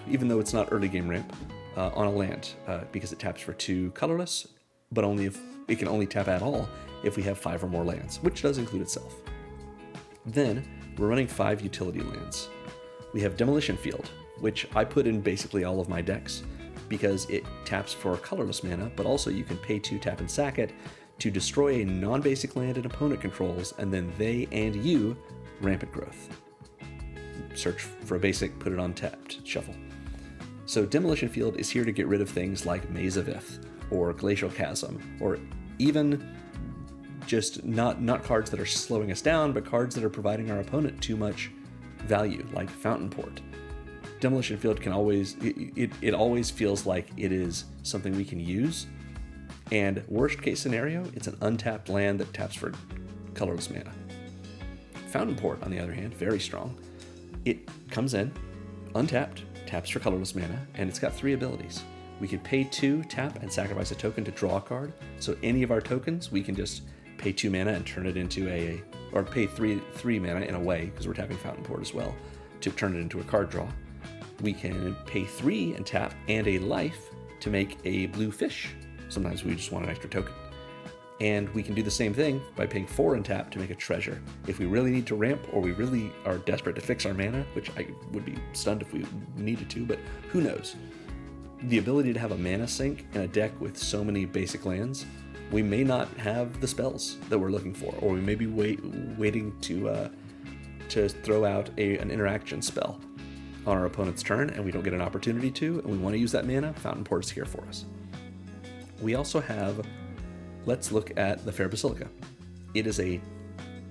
Speaker 1: even though it's not early game ramp, on a land, because it taps for 2 colorless, but only if it can only tap at all if we have 5 or more lands, which does include itself. Then we're running 5 utility lands. We have Demolition Field, which I put in basically all of my decks because it taps for colorless mana, but also you can pay 2, tap and sack it to destroy a non-basic land an opponent controls, and then they and you Rampant Growth. Search for a basic, put it on tapped, shuffle. So Demolition Field is here to get rid of things like Maze of Ith, or Glacial Chasm, or even just not cards that are slowing us down, but cards that are providing our opponent too much value, like Fountain Port. Demolition Field can always, it always feels like it is something we can use, and worst case scenario, it's an untapped land that taps for colorless mana. Fountain Port, on the other hand, very strong. It comes in, untapped, taps for colorless mana, and it's got 3 abilities. We can pay 2, tap, and sacrifice a token to draw a card. So any of our tokens, we can just pay 2 mana and turn it into or pay 3 mana in a way, because we're tapping Fountain Port as well, to turn it into a card draw. We can pay 3 and tap and a life to make a blue fish. Sometimes we just want an extra token. And we can do the same thing by paying 4 and tap to make a treasure. If we really need to ramp, or we really are desperate to fix our mana, which I would be stunned if we needed to, but who knows? The ability to have a mana sink in a deck with so many basic lands, we may not have the spells that we're looking for, or we may be waiting to throw out an interaction spell on our opponent's turn, and we don't get an opportunity to, and we want to use that mana. Fountain Port is here for us. We also have, let's look at the Fair Basilica. It is a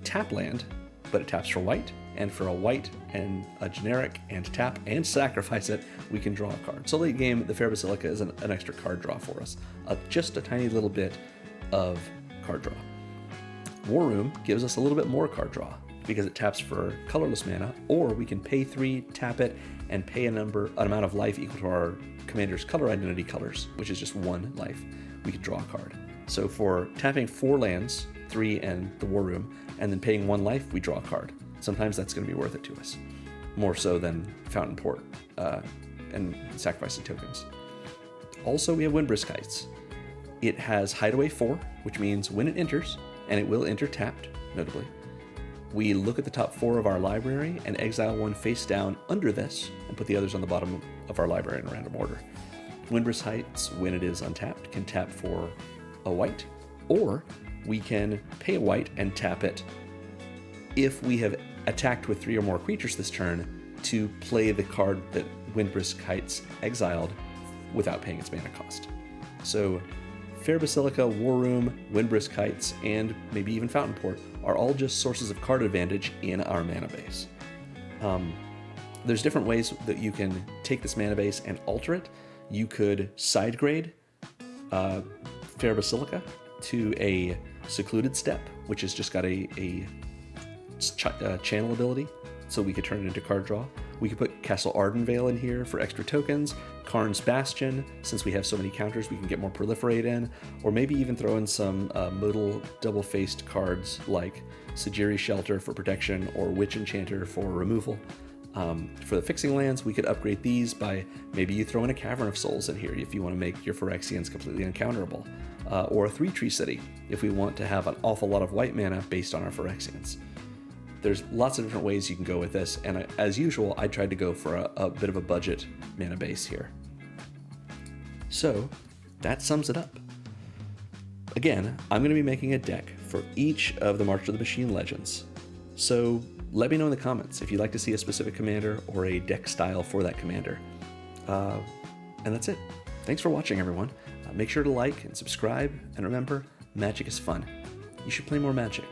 Speaker 1: tap land, but it taps for white, and for a white and a generic and tap and sacrifice it, we can draw a card. So late game, the Fair Basilica is an extra card draw for us. Just a tiny little bit of card draw. War Room gives us a little bit more card draw because it taps for colorless mana, or we can pay 3, tap it, and pay an amount of life equal to our commander's color identity colors, which is just 1 life. We can draw a card. So for tapping 4 lands, 3 and the War Room, and then paying 1 life, we draw a card. Sometimes that's going to be worth it to us, more so than Fountain Port and sacrificing tokens. Also, we have Windbrisk Heights. It has Hideaway 4, which means when it enters, and it will enter tapped, notably. We look at the top 4 of our library and exile one face down under this and put the others on the bottom of our library in a random order. Windbrisk Heights, when it is untapped, can tap for a white, or we can pay a white and tap it if we have attacked with 3 or more creatures this turn to play the card that Windbrisk Heights exiled without paying its mana cost. So Fair Basilica, War Room, Windbrisk Heights, and maybe even Fountain Port are all just sources of card advantage in our mana base. There's different ways that you can take this mana base and alter it. You could side grade Fair Basilica to a Secluded Step, which has just got a channel ability, so we could turn it into card draw. We could put Castle Ardenvale in here for extra tokens, Karn's Bastion, since we have so many counters we can get more Proliferate in, or maybe even throw in some modal double-faced cards like Sajiri Shelter for protection or Witch Enchanter for removal. For the fixing lands, we could upgrade these by maybe you throw in a Cavern of Souls in here if you want to make your Phyrexians completely uncounterable, or a 3-tree city if we want to have an awful lot of white mana based on our Phyrexians. There's lots of different ways you can go with this, and as usual, I tried to go for a bit of a budget mana base here. So, that sums it up. Again, I'm going to be making a deck for each of the March of the Machine Legends. So, let me know in the comments if you'd like to see a specific commander or a deck style for that commander. And that's it. Thanks for watching, everyone. Make sure to like and subscribe, and remember, magic is fun. You should play more Magic.